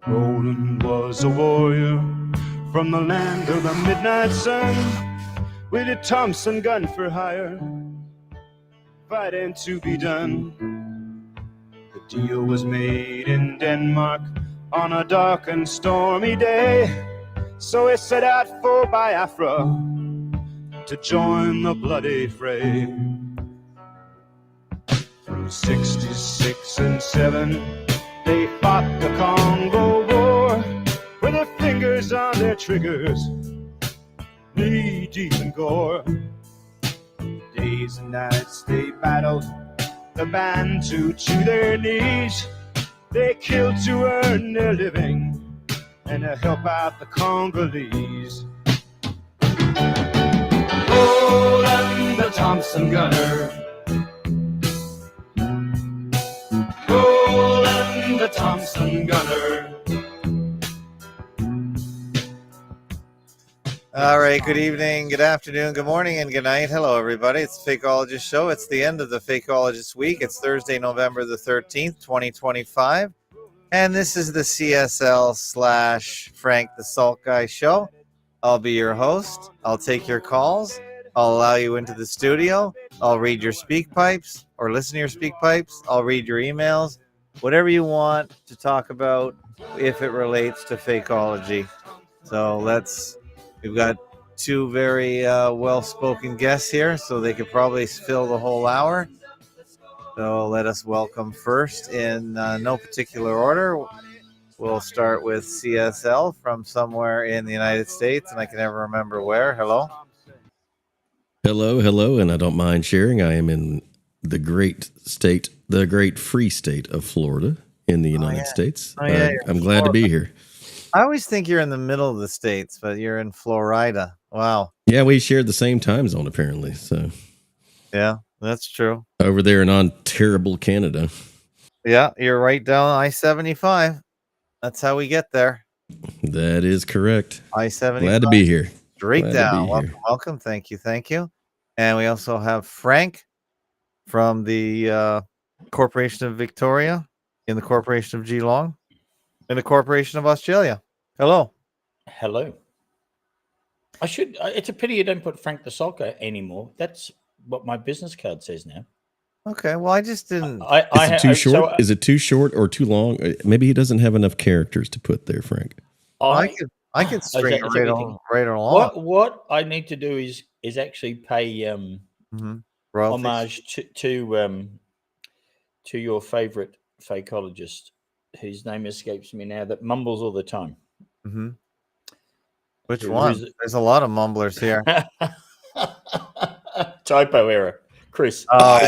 Roland was a warrior from the land of the midnight sun, with a Thompson gun for hire, fighting to be done. The deal was made in Denmark on a dark and stormy day, so he set out for Biafra to join the bloody fray. Through 66 and 7, they fought the Congo War, with their fingers on their triggers, knee deep in gore. Days and nights they battled the band to their knees. They killed to earn their living and to help out the Congolese. Roland the Thompson gunner, Roland the Thompson gunner. All right, good evening, good afternoon, good morning, and good night. Hello, everybody. It's the Fakeologist Show. It's the end of the Fakeologist week. It's Thursday, November the 13th, 2025. And this is the CSL / Frank the Salt Guy Show. I'll be your host. I'll take your calls. I'll allow you into the studio. I'll read your speak pipes or listen to your speak pipes. I'll read your emails. Whatever you want to talk about if it relates to Fakeology. So we've got two very well-spoken guests here, so they could probably fill the whole hour. So let us welcome first, in no particular order, we'll start with CSL from somewhere in the United States, and I can never remember where. Hello. Hello, and I don't mind sharing. I am in the great free state of Florida in the United States. I'm glad to be here. I always think you're in the middle of the states, but you're in Florida. Wow. Yeah, we shared the same time zone, apparently. So, yeah, that's true. Over there in terrible Canada. Yeah, you're right down I-75. That's how we get there. That is correct. I-75. Glad to be here. Straight down. Welcome. Thank you. And we also have Frank from the Corporation of Victoria, in the Corporation of Geelong, in the Corporation of Australia. Hello. It's a pity you don't put Frank the Soccer anymore. That's what my business card says now. Okay, well, I just didn't. Is it too short? Is it too short or too long? Maybe he doesn't have enough characters to put there, Frank. I could string it right along. What I need to do is actually pay homage to your favorite fakeologist, whose name escapes me now, that mumbles all the time. Mm-hmm. Which one? There's a lot of mumblers here. Typo error, Chris. Yeah,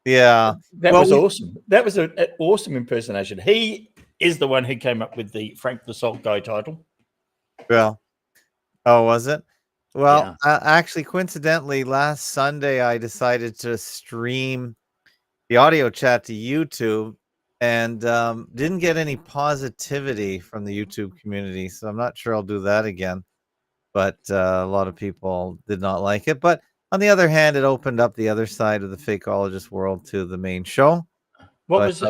that was awesome. That was an awesome impersonation. He is the one who came up with the Frank the Salt Guy title. Well, was it? Well, yeah. Actually, coincidentally, last Sunday I decided to stream the audio chat to YouTube, and didn't get any positivity from the YouTube community, so I'm not sure I'll do that again. But a lot of people did not like it. But on the other hand, it opened up the other side of the Fakeologist world to the main show. What was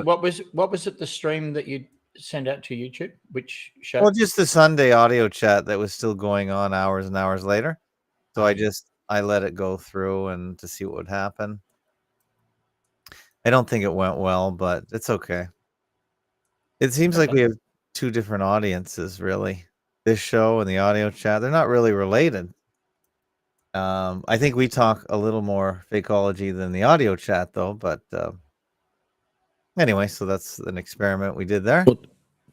it? The stream that you sent out to YouTube? Which show? Well, just the Sunday audio chat that was still going on hours and hours later. So I let it go through and to see what would happen. I don't think it went well, but it's okay. It seems like we have two different audiences, really. This show and the audio chat, they're not really related. I think we talk a little more Fakeology than the audio chat, though. But anyway, so that's an experiment we did there. Well,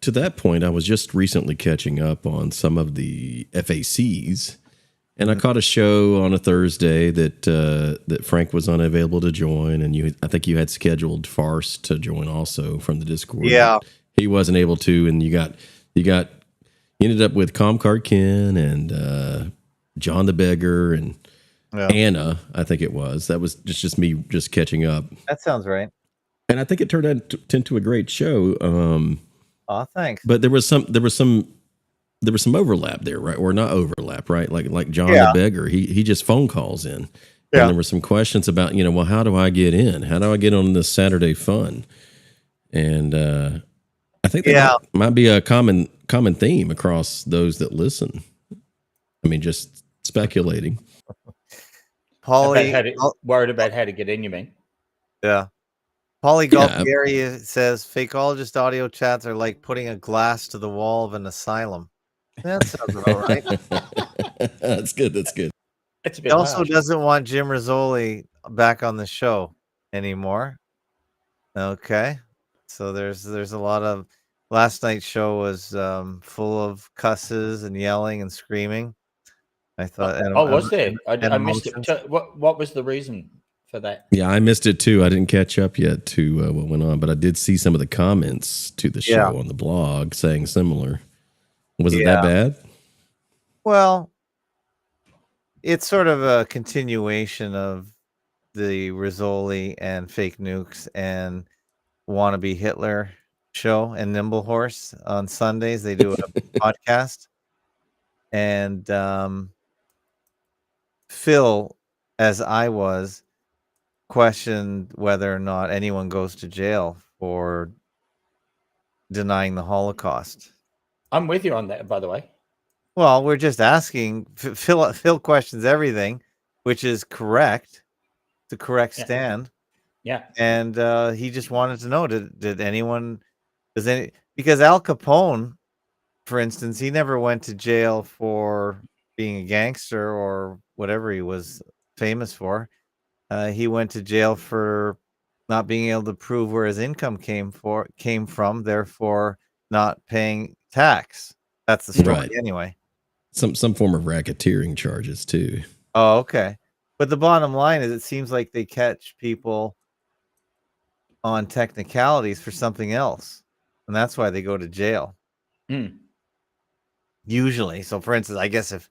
to that point, I was just recently catching up on some of the FACs, and I caught a show on a Thursday that Frank was unavailable to join, and I think you had scheduled Farce to join also from the Discord. Yeah, he wasn't able to, and you ended up with Comcard Ken and John the Beggar and Anna, I think it was. That was just me just catching up. That sounds right. And I think it turned out into a great show. Oh, thanks. But there was some there was some overlap there, right? Or not overlap, right? Like John Yeah. the Beggar, he just phone calls in. Yeah. And there were some questions about, well, how do I get in? How do I get on this Saturday fun? And I think that might be a common theme across those that listen. I mean, just speculating. Paulie, worried about how to get in, you mean? yeah. Paulie Galtieri says fakeologist audio chats are like putting a glass to the wall of an asylum. That sounds about right. That's good. That's good. It's a bit He also harsh. doesn't want Jim Rizzoli back on the show anymore. Okay. So there's a lot of last night's show was full of cusses and yelling and screaming. I thought was there? I missed emotions. it. What was the reason for that? Yeah, I missed it too. I didn't catch up yet to what went on, but I did see some of the comments to the show on the blog saying similar. Was it that bad? Well, it's sort of a continuation of the Rizzoli and Fake Nukes and Wannabe Hitler show and Nimble Horse on Sundays. They do a podcast. And Phil, as I was, questioned whether or not anyone goes to jail for denying the Holocaust. I'm with you on that, by the way. Well, we're just asking. Phil questions everything, which is correct. The correct stand. Yeah. And he just wanted to know, did anyone, because Al Capone, for instance, he never went to jail for being a gangster or whatever he was famous for. He went to jail for not being able to prove where his income came from, therefore not paying tax. That's the story anyway. Some form of racketeering charges too. Oh, okay. But the bottom line is, it seems like they catch people on technicalities for something else, and that's why they go to jail. Usually. So, for instance, I guess if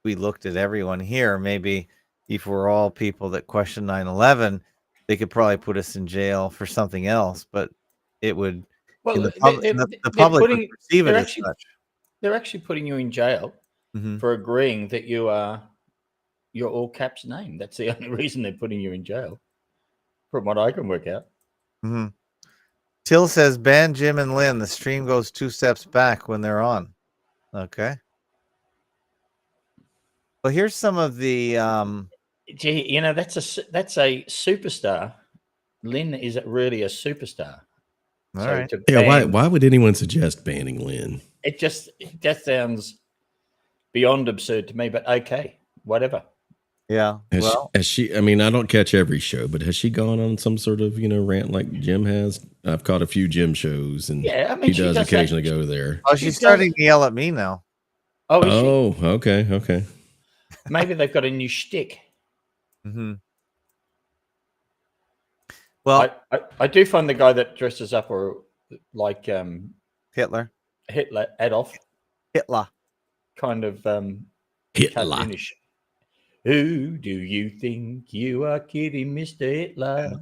we looked at everyone here, maybe if we're all people that question 9/11, they could probably put us in jail for something else, but it would. Well, the public would perceive it as such. They're actually putting you in jail for agreeing that you are your all caps name. That's the only reason they're putting you in jail, from what I can work out. Till says, ban Jim and Lynn. The stream goes 2 steps back when they're on. Okay. Well, here's some of the. Gee, that's a superstar. Lynn is really a superstar. All right. Yeah. Why would anyone suggest banning Lynn? It just sounds beyond absurd to me. But okay, whatever. Yeah. Has she? I mean, I don't catch every show, but has she gone on some sort of rant like Jim has? I've caught a few Jim shows, and she does occasionally go there. Oh, she's starting to yell at me now. Oh, is she? Okay. Maybe they've got a new shtick. Well, I do find the guy that dresses up or like Hitler, Adolf, kind of cartoonish. Who do you think you are kidding, Mr. Hitler?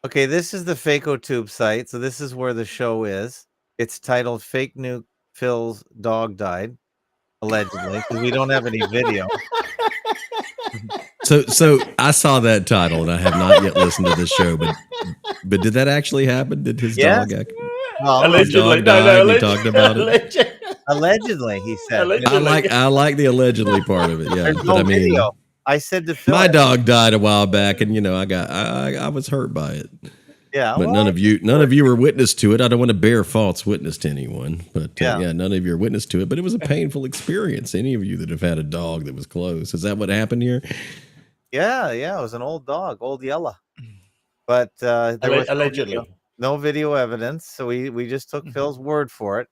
Okay, this is the FakeoTube site. So this is where the show is. It's titled Fake Nuke Phil's Dog Died, allegedly, because we don't have any video. So I saw that title, and I have not yet listened to the show, but did that actually happen? Did his dog act? Allegedly, he talked about it. Allegedly, he said. Allegedly. I like the allegedly part of it. Yeah, There's no video. I said to Phil, my dog died a while back, and I was hurt by it. Yeah, but none of you were witness to it. I don't want to bear false witness to anyone, but none of you are witness to it. But it was a painful experience. Any of you that have had a dog that was close, is that what happened here? Yeah, it was an old dog, old Yella. But there was allegedly no video evidence, so we just took Phil's word for it.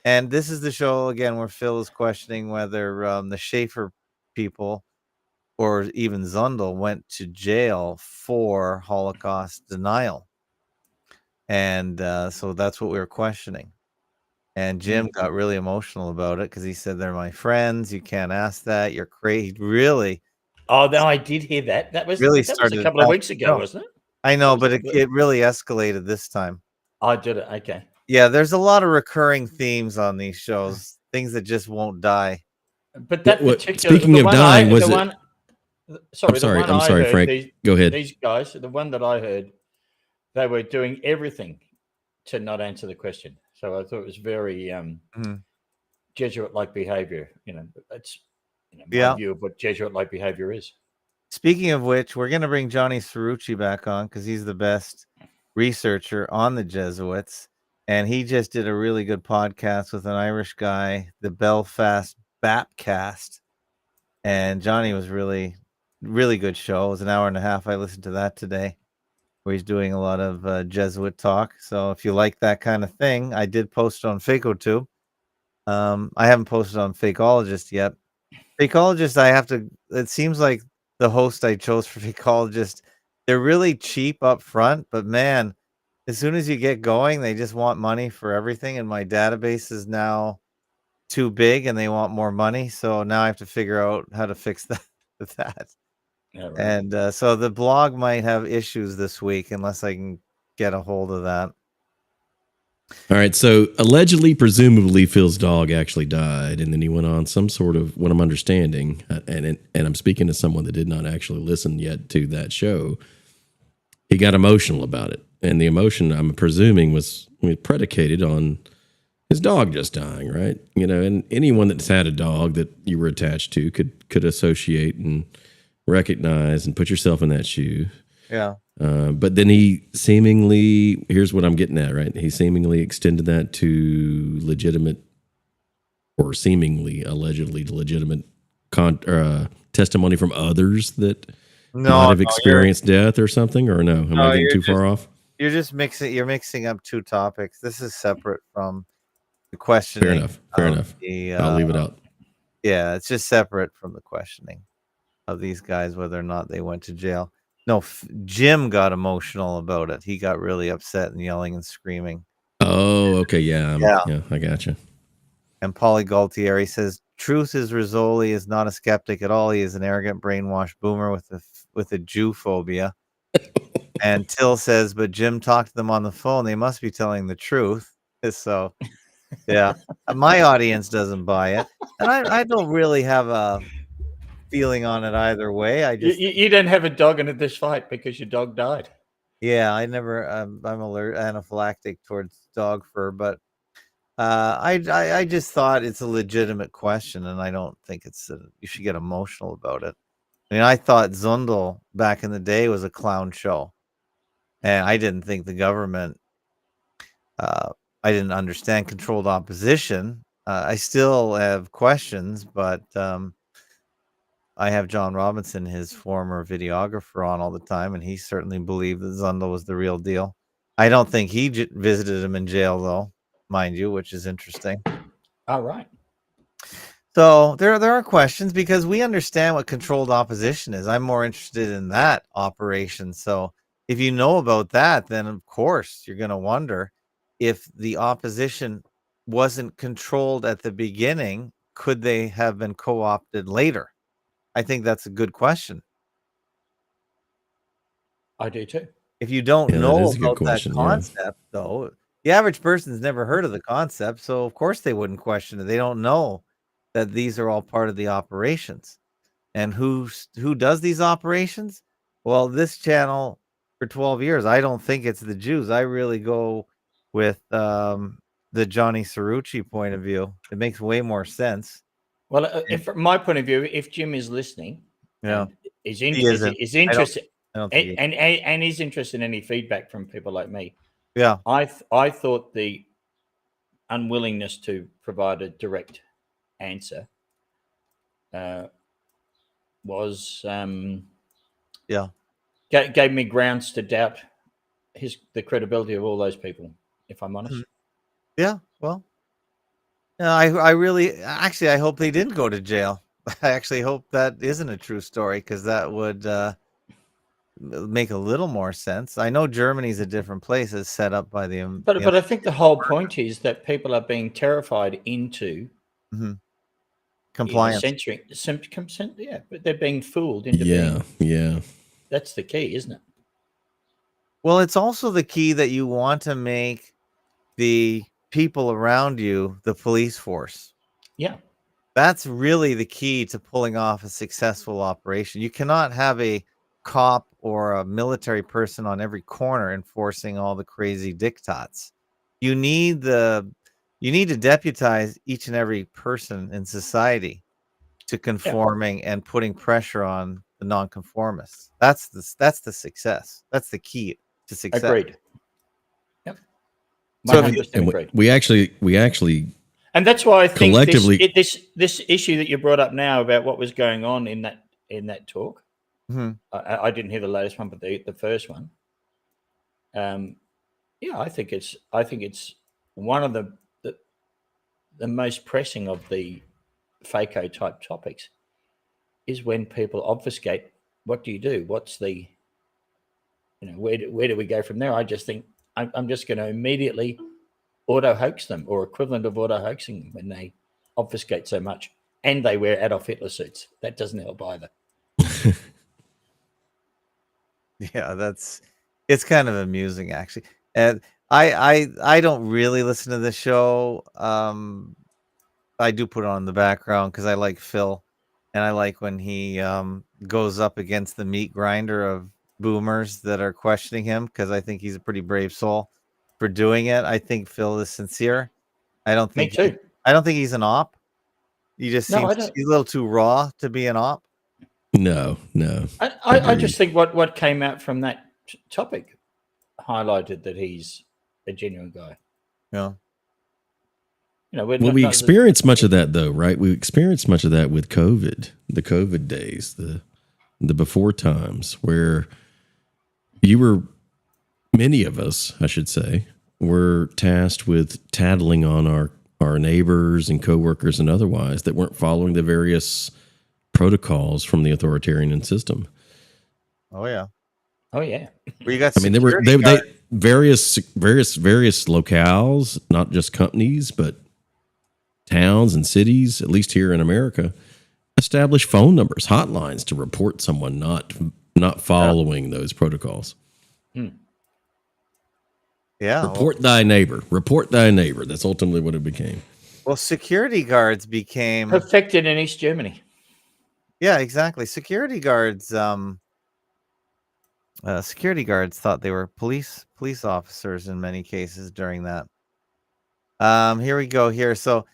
And this is the show again where Phil is questioning whether the Schaefer people or even Zundel went to jail for Holocaust denial. And so that's what we were questioning. And Jim got really emotional about it because he said, they're my friends. You can't ask that. You're crazy. Really? Oh, no, I did hear that. That was a couple of weeks ago, wasn't it? I know, but it really escalated this time. I did it. Okay. Yeah, there's a lot of recurring themes on these shows things that just won't die. But that What, particular, speaking the of one dying, I, was the it? one, sorry, the one I'm I sorry, heard, Frank. Go ahead. these guys, the one that I heard, they were doing everything to not answer the question. So I thought it was very Jesuit-like behavior. That's my view of what Jesuit-like behavior is. Speaking of which, we're going to bring Johnny Cerrucci back on because he's the best researcher on the Jesuits. And he just did a really good podcast with an Irish guy, the Belfast Bapcast. And Johnny was really, really good show. It was an hour and a half. I listened to that today, where he's doing a lot of Jesuit talk. So if you like that kind of thing, I did post it on FAKotube. I haven't posted on Fakeologist yet. Fakeologist, it seems like the host I chose for Fakeologist, they're really cheap up front, but man, as soon as you get going, they just want money for everything. And my database is now too big and they want more money. So now I have to figure out how to fix that. Yeah, right. And so the blog might have issues this week unless I can get a hold of that. All right. So allegedly, presumably, Phil's dog actually died, and then he went on some sort of, what I'm understanding, and I'm speaking to someone that did not actually listen yet to that show. He got emotional about it, and the emotion, I'm presuming, was predicated on his dog just dying, right? And anyone that's had a dog that you were attached to could associate and recognize and put yourself in that shoe. Yeah. But then he seemingly, here's what I'm getting at, right? He seemingly extended that to legitimate or seemingly, allegedly legitimate testimony from others that might have experienced death or something, or no? Am I getting too far off? You're mixing up two topics. This is separate from the questioning. Fair enough. I'll leave it out. Yeah, it's just separate from the questioning of these guys, whether or not they went to jail. No, Jim got emotional about it. He got really upset and yelling and screaming. Oh, okay. Yeah, I gotcha. And Paulie Galtieri says, truth is Rizzoli is not a skeptic at all. He is an arrogant, brainwashed boomer with a Jew phobia. And Till says, but Jim talked to them on the phone. They must be telling the truth. So, yeah, my audience doesn't buy it. And I don't really have a feeling on it either way. You didn't have a dog in this fight because your dog died. Yeah, I'm anaphylactic towards dog fur, but I just thought it's a legitimate question, and I don't think you should get emotional about it. I mean, I thought Zundel back in the day was a clown show, and I didn't think the government. I didn't understand controlled opposition. I still have questions, but I have John Robinson, his former videographer, on all the time, and he certainly believed that Zundel was the real deal. I don't think he visited him in jail, though, mind you, which is interesting. All right. So there are questions because we understand what controlled opposition is. I'm more interested in that operation. So if you know about that, then of course you're going to wonder if the opposition wasn't controlled at the beginning, could they have been co-opted later? I think that's a good question. I do too. If you don't know about that concept, though, the average person's never heard of the concept, so of course they wouldn't question it. They don't know that these are all part of the operations. And who does these operations? Well, this channel for 12 years, I don't think it's the Jews. I really go with the Johnny Cerrucci point of view. It makes way more sense. Well, from my point of view, if Jim is listening, is interested, and is interested in any feedback from people like me, I thought the unwillingness to provide a direct answer was gave me grounds to doubt the credibility of all those people, if I'm honest. Well, I really I hope they didn't go to jail. I actually hope that isn't a true story, because that would make a little more sense. I know Germany's a different place. It's set up by the but I think the whole point is that people are being terrified into compliance. But they're being fooled into being. That's the key, isn't it? Well, it's also the key that you want to make the people around you the police force. Yeah. That's really the key to pulling off a successful operation. You cannot have a cop or a military person on every corner enforcing all the crazy diktats. You need to deputize each and every person in society to conforming and putting pressure on the nonconformists. That's the success. That's the key to success. Agreed. Yep. 100% agreed. We actually and that's why I think collectively this issue that you brought up now about what was going on in that talk. Mm-hmm. I didn't hear the latest one, but the first one. Yeah, I think it's one of the most pressing of the FAKO type topics is when people obfuscate. What do you do? What's the, where do we go from there? I just think I'm just going to immediately auto hoax them, or equivalent of auto hoaxing them, when they obfuscate so much and they wear Adolf Hitler suits. That doesn't help either. Yeah, it's kind of amusing, actually. And I don't really listen to the show. I do put it on in the background because I like Phil, and I like when he goes up against the meat grinder of boomers that are questioning him, because I think he's a pretty brave soul for doing it. I think Phil is sincere. I don't think he's an op. He just seems he's a little too raw to be an op. No. I just think what came out from that topic highlighted that he's a genuine guy. Yeah. We experienced much of that, though, right? We experienced much of that with COVID, the COVID days, the before times, where many of us, I should say, were tasked with tattling on our neighbors and coworkers and otherwise that weren't following the various protocols from the authoritarian system. Oh yeah. Well, you got. I mean, there were various locales, not just companies, but towns and cities, at least here in America, establish phone numbers, hotlines to report someone not following those protocols. Yeah. Report thy neighbor. Report thy neighbor. That's ultimately what it became. Well, security guards became perfected in East Germany. Yeah, exactly. Security guards thought they were police officers in many cases during that. Here we go here. So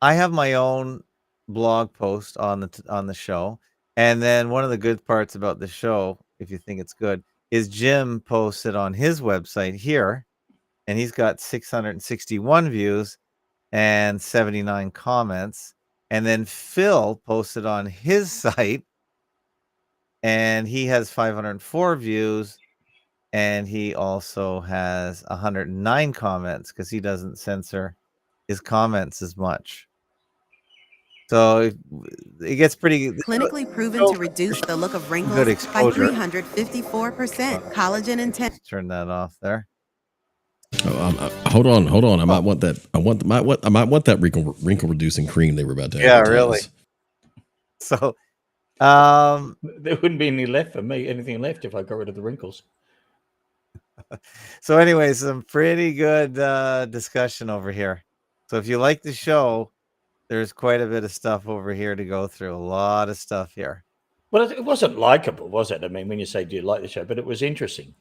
I have my own blog post on the show, and then one of the good parts about the show, if you think it's good, is Jim posted on his website here, and he's got 661 views and 79 comments. And then Phil posted on his site, and he has 504 views, and he also has 109 comments because he doesn't censor his comments as much. So it gets pretty clinically proven to reduce the look of wrinkles by 354%. Collagen and turn that off there. Hold on. I might want that. I might want that wrinkle reducing cream they were about to advertise. Yeah, really. So there wouldn't be anything left if I got rid of the wrinkles. So anyway, some pretty good discussion over here. So if you like the show, there's quite a bit of stuff over here to go through. A lot of stuff here. Well, it wasn't likable, was it? I mean, when you say, do you like the show? But it was interesting.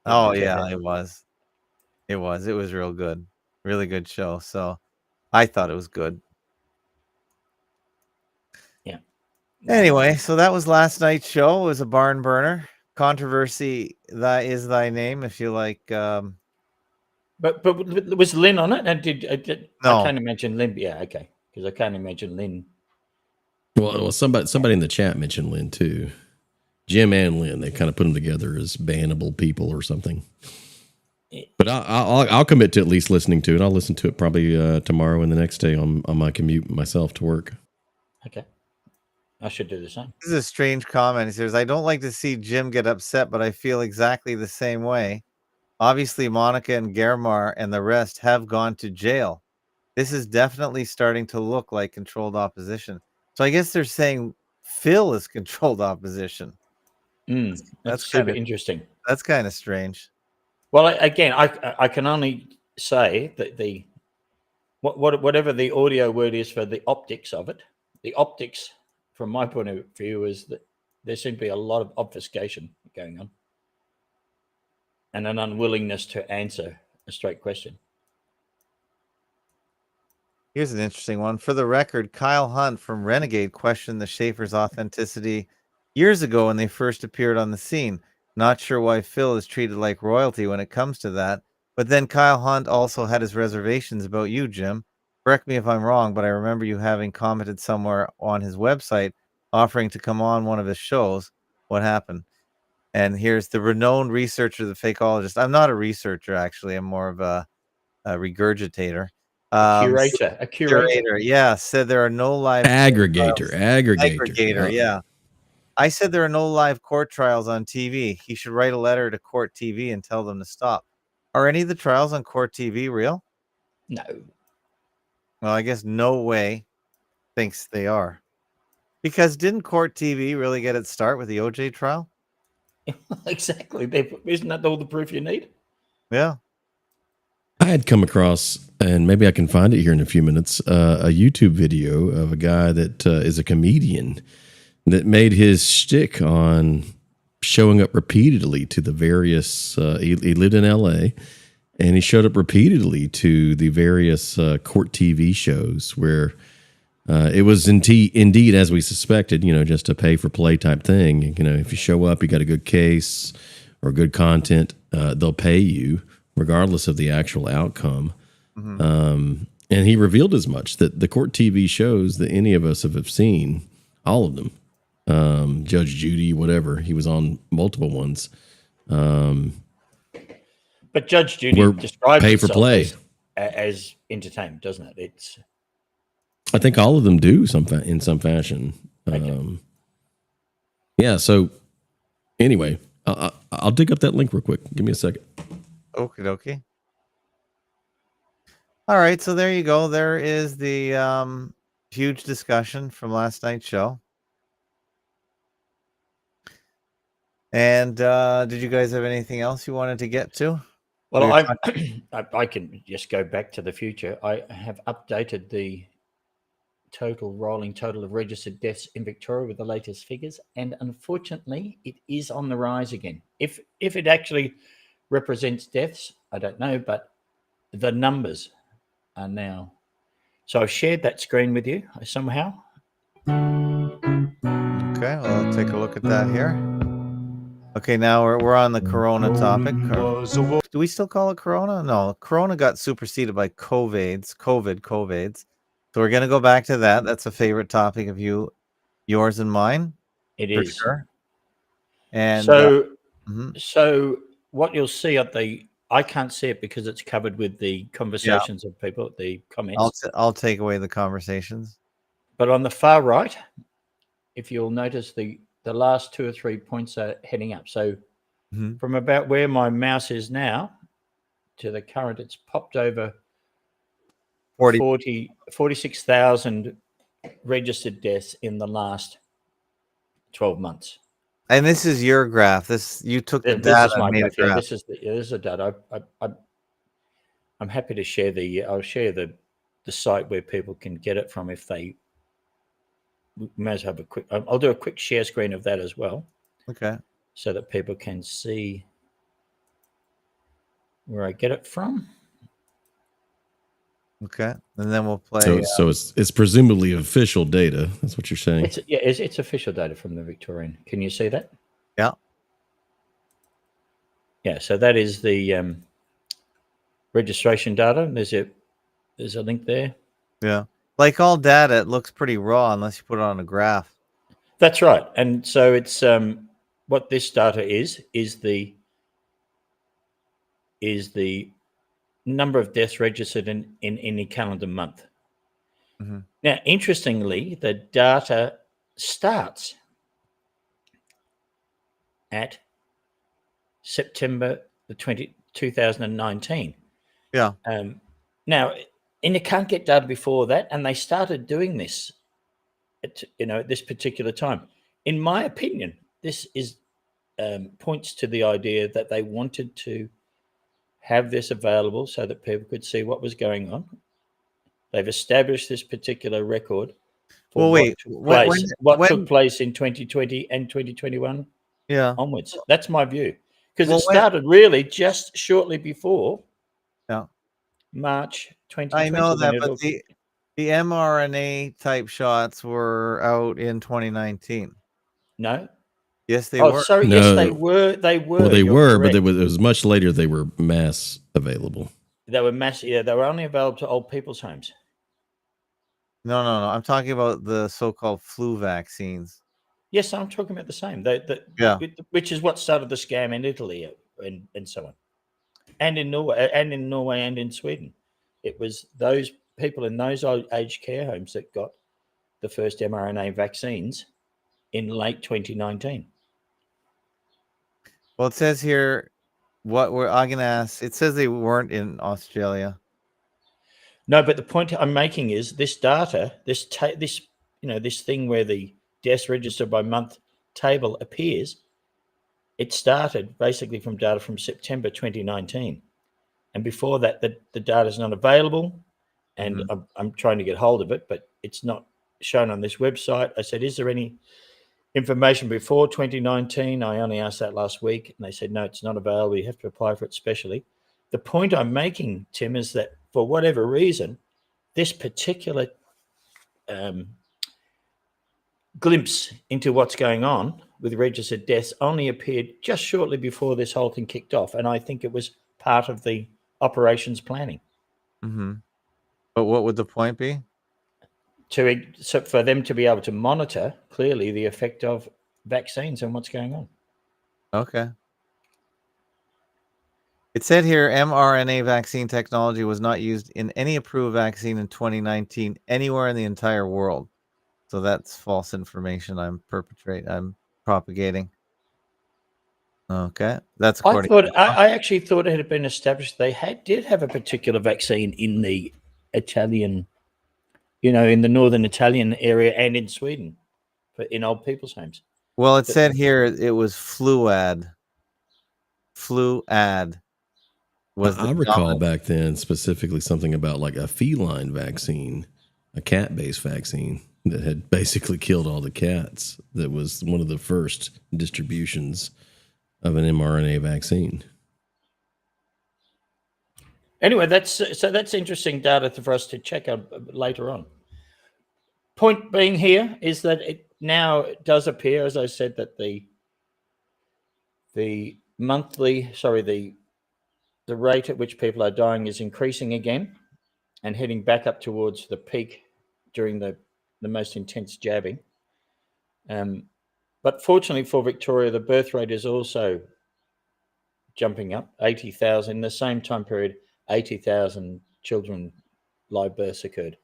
Oh, yeah, it was. It was real good. Really good show. So I thought it was good. Yeah. Anyway, so that was last night's show. It was a barn burner. Controversy, that is thy name, if you like. But was Lynn on it? And no. I can't imagine Lynn. Yeah, okay. Because I can't imagine Lynn. Well, somebody in the chat mentioned Lynn too. Jim and Lynn, they kind of put them together as bannable people or something. But I'll commit to at least listening to it. I'll listen to it probably tomorrow and the next day on my commute myself to work. Okay. I should do the same. This is a strange comment. He says, I don't like to see Jim get upset, but I feel exactly the same way. Obviously, Monica and Germar and the rest have gone to jail. This is definitely starting to look like controlled opposition. So I guess they're saying Phil is controlled opposition. That's kind of interesting. That's kind of strange. Well, again, I can only say that whatever the audio word is for the optics of it, the optics, from my point of view, is that there seems to be a lot of obfuscation going on and an unwillingness to answer a straight question. Here's an interesting one. For the record, Kyle Hunt from Renegade questioned the Schaefer's authenticity years ago when they first appeared on the scene. Not sure why Phil is treated like royalty when it comes to that. But then Kyle Hunt also had his reservations about you, Jim. Correct me if I'm wrong, but I remember you having commented somewhere on his website offering to come on one of his shows. What happened? And here's the renowned researcher, the fakeologist. I'm not a researcher, actually. I'm more of a regurgitator. A curator. Yeah, said there are no live aggregator. Yeah. I said there are no live court trials on TV. He should write a letter to Court TV and tell them to stop. Are any of the trials on Court TV real? No. Well, I guess No Way thinks they are. Because didn't Court TV really get its start with the OJ trial? Exactly. Isn't that all the proof you need? Yeah. I had come across, and maybe I can find it here in a few minutes, a YouTube video of a guy that is a comedian that made his shtick on showing up repeatedly to the various. He lived in LA, and he showed up repeatedly to the various court TV shows where it was indeed, as we suspected, just a pay for play type thing. If you show up, you got a good case or good content, they'll pay you, regardless of the actual outcome. Mm-hmm. And he revealed as much, that the court TV shows that any of us have seen, all of them, Judge Judy, whatever, he was on multiple ones. But Judge Judy describes pay for play as entertainment, doesn't it? I think all of them do in some fashion. Yeah. So anyway, I'll dig up that link real quick. Give me a second. Okie dokie. All right, so there you go. There is the huge discussion from last night's show. And did you guys have anything else you wanted to get to? Well, I can just go back to the future. I have updated the rolling total of registered deaths in Victoria with the latest figures, and unfortunately, it is on the rise again. If it actually represents deaths, I don't know, but the numbers are now. So I've shared that screen with you somehow. Okay, well, I'll take a look at that here. Okay, now we're on the Corona topic. Do we still call it Corona? No, Corona got superseded by COVIDs. So we're going to go back to that. That's a favorite topic of yours and mine. It is. Sure. And so what you'll see I can't see it because it's covered with the conversations of people, the comments. I'll take away the conversations. But on the far right, if you'll notice, the last 2 or 3 points are heading up. So from about where my mouse is now to the current, it's popped over 46,000 registered deaths in the last 12 months. And this is your graph. You took the data and made a graph. This is the data. I'm happy to share I'll share the site where people can get it from if they may as well have a quick. I'll do a quick share screen of that as well. Okay. So that people can see where I get it from. Okay, and then we'll play. So it's presumably official data. That's what you're saying. It's official data from the Victorian. Can you see that? Yeah. Yeah. So that is the registration data. There's a link there. Yeah. Like all data, it looks pretty raw unless you put it on a graph. That's right. And so it's what this data is the number of deaths registered in any calendar month. Mm-hmm. Now, interestingly, the data starts at September 2019. Yeah. Now, and you can't get data before that, and they started doing this at this particular time. In my opinion, this is points to the idea that they wanted to have this available so that people could see what was going on. They've established this particular record for what took place in 2020 and 2021 onwards. That's my view. Because it started really just shortly before March 2020. I know that, but the mRNA type shots were out in 2019. No. Yes, they were. Sorry. No. Yes, they were. They were. Well, they were, correct. But it was much later. They were mass available. They were mass. Yeah, they were only available to old people's homes. No. I'm talking about the so-called flu vaccines. Yes, I'm talking about the same. Which is what started the scam in Italy and so on, and in Norway and in Sweden. It was those people in those old aged care homes that got the first mRNA vaccines in late 2019. Well, it says here, I'm going to ask. It says they weren't in Australia. No, but the point I'm making is this data, this thing where the deaths registered by month table appears. It started basically from data from September 2019, and before that, the data is not available. And I'm trying to get hold of it, but it's not shown on this website. I said, is there any information before 2019? I only asked that last week, and they said, no, it's not available. You have to apply for it specially. The point I'm making, Tim, is that for whatever reason, this particular glimpse into what's going on with registered deaths only appeared just shortly before this whole thing kicked off. And I think it was part of the operations planning. Mm-hmm. But what would the point be? So for them to be able to monitor clearly the effect of vaccines and what's going on. Okay. It said here mRNA vaccine technology was not used in any approved vaccine in 2019 anywhere in the entire world. So that's false information I'm propagating. Okay. That's according I actually thought it had been established they did have a particular vaccine in the Italian, in the northern Italian area and in Sweden, but in old people's homes. Well, it said here it was Fluad. Fluad was I recall back then specifically something about like a feline vaccine, a cat-based vaccine that had basically killed all the cats. That was one of the first distributions of an mRNA vaccine. Anyway, that's interesting data for us to check out later on. Point being here is that it now does appear, as I said, that the rate at which people are dying is increasing again and heading back up towards the peak during the most intense jabbing. But fortunately for Victoria, the birth rate is also jumping up. 80,000 in the same time period. 80,000 children live births occurred.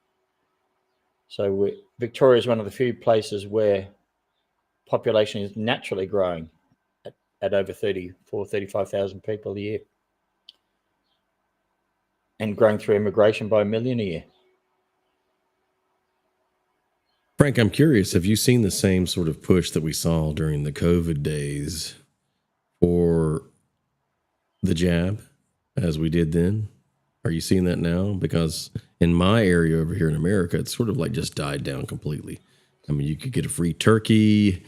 So Victoria is one of the few places where population is naturally growing at over 35,000 people a year, and growing through immigration by 1 million a year. Frank, I'm curious, have you seen the same sort of push that we saw during the COVID days for the jab as we did then? Are you seeing that now? Because in my area over here in America, it's sort of like just died down completely. I mean, you could get a free turkey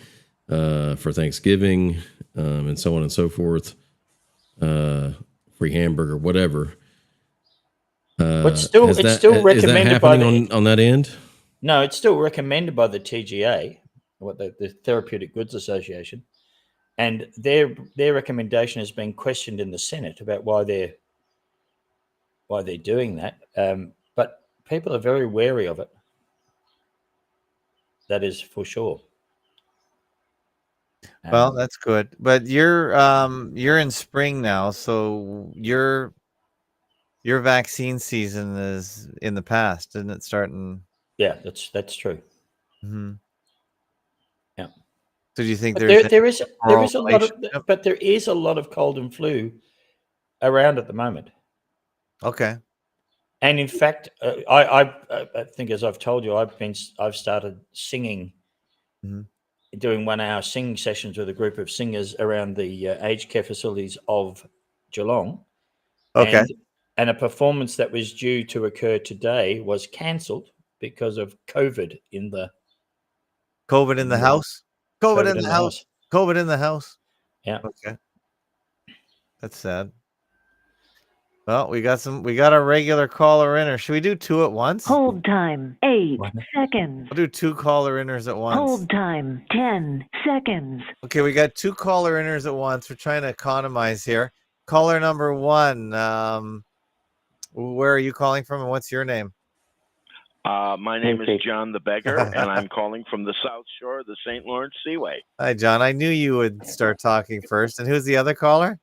for Thanksgiving and so on and so forth, free hamburger, whatever. But still, still recommended by on that end. No, it's still recommended by the TGA, the Therapeutic Goods Association, and their recommendation has been questioned in the Senate about why they're doing that. But people are very wary of it. That is for sure. Well, that's good. But you're in spring now, so your vaccine season is in the past, isn't it? Starting. Yeah, that's true. Mm-hmm. Yeah. So do you think there is a lot of, but there is a lot of cold and flu around at the moment. Okay. And in fact, I think, as I've told you, I've started singing, doing 1 hour singing sessions with a group of singers around the aged care facilities of Geelong. Okay. And a performance that was due to occur today was cancelled because of COVID in the house. COVID in the house. COVID in the house. Yeah. Okay. That's sad. Well, we got our regular caller in, or should we do two at once? Hold time 8 seconds. We'll do two caller inners at once. Hold time 10 seconds. Okay, we got two caller inners at once. We're trying to economize here. Caller number 1. Where are you calling from, and what's your name? My name is John the Beggar, and I'm calling from the South Shore of the St. Lawrence Seaway. Hi, John. I knew you would start talking first. And who's the other caller?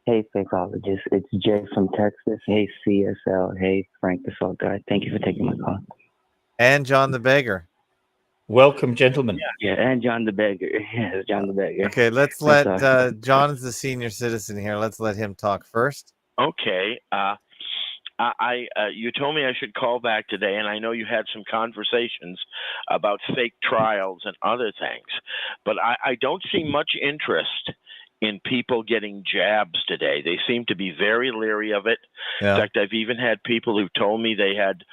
Hey, Fakeologist. It's Jay from Texas. Hey, CSL. Hey, Frank the Salt Guy. Thank you for taking my call. And John the Beggar. Welcome, gentlemen. Yeah, and John the Beggar. Yes, John the Beggar. Okay, let's let John's the senior citizen here. Let's let him talk first. Okay. You told me I should call back today, and I know you had some conversations about fake trials and other things, but I don't see much interest in people getting jabs today. They seem to be very leery of it. Yeah. In fact, I've even had people who've told me they had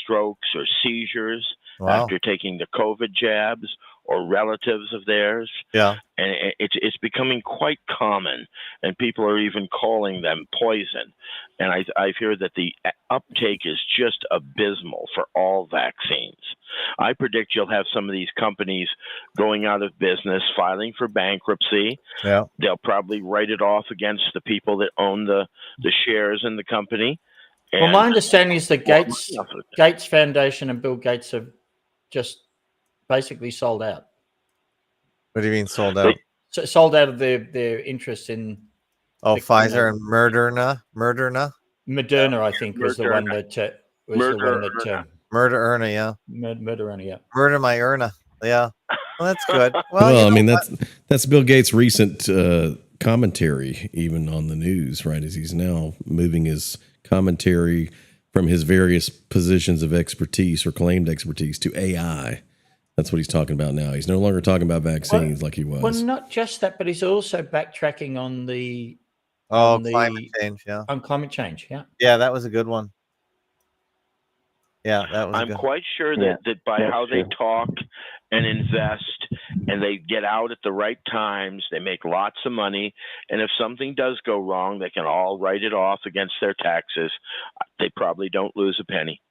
strokes or seizures after taking the COVID jabs, or relatives of theirs. Yeah. And it's becoming quite common, and people are even calling them poison. And I hear that the uptake is just abysmal for all vaccines. I predict you'll have some of these companies going out of business, filing for bankruptcy. Yeah. They'll probably write it off against the people that own the shares in the company. Well, my understanding is that Gates Foundation and Bill Gates have just basically sold out. What do you mean sold out? Sold out of their interest in Pfizer and Moderna. Moderna, I think, was the one that Murderna, yeah. Moderna, yeah. Murder my Erna. Yeah. Well, that's good. Well, I mean, that's Bill Gates' recent commentary, even on the news, right? As he's now moving his commentary from his various positions of expertise or claimed expertise to AI. That's what he's talking about now. He's no longer talking about vaccines like he was. Well, not just that, but he's also backtracking on the climate change. Yeah, on climate change. Yeah, yeah, that was a good one. Yeah, that was. I'm quite sure that by how they talk and invest, and they get out at the right times, they make lots of money. And if something does go wrong, they can all write it off against their taxes. They probably don't lose a penny.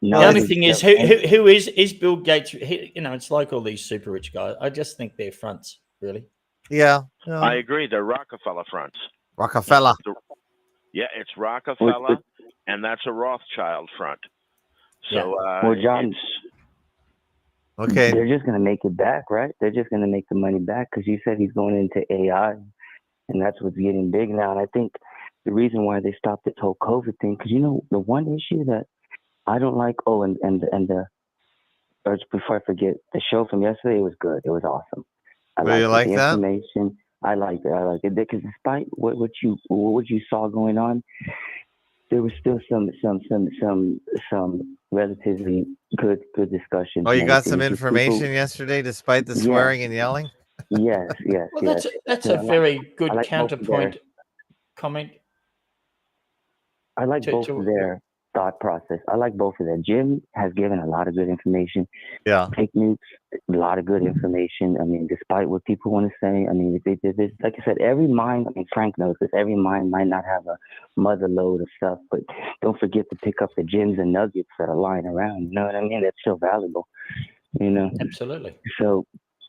The only thing is, who is Bill Gates? It's like all these super rich guys. I just think they're fronts, really. Yeah. I agree. They're Rockefeller fronts. Rockefeller. Yeah, it's Rockefeller, and that's a Rothschild front. So, John, okay, they're just going to make it back, right? They're just going to make the money back, because you said he's going into AI, and that's what's getting big now. And I think the reason why they stopped this whole COVID thing, because the one issue that I don't like. Or before I forget, the show from yesterday was good. It was awesome. You like the that? Information. I liked it. I liked it because despite what you saw going on, there was still some relatively good discussion. Oh, you got some information yesterday, despite the swearing and yelling. Yes. Well, that's a very good counterpoint comment. I like both of their thought process. I like both of them. Jim has given a lot of good information. Yeah. Fake news, a lot of good information. I mean, despite what people want to say, I mean, like I said, every mind, Frank knows this, every mind might not have a mother load of stuff, but don't forget to pick up the gems and nuggets that are lying around. You know what I mean? That's still valuable, Absolutely. So,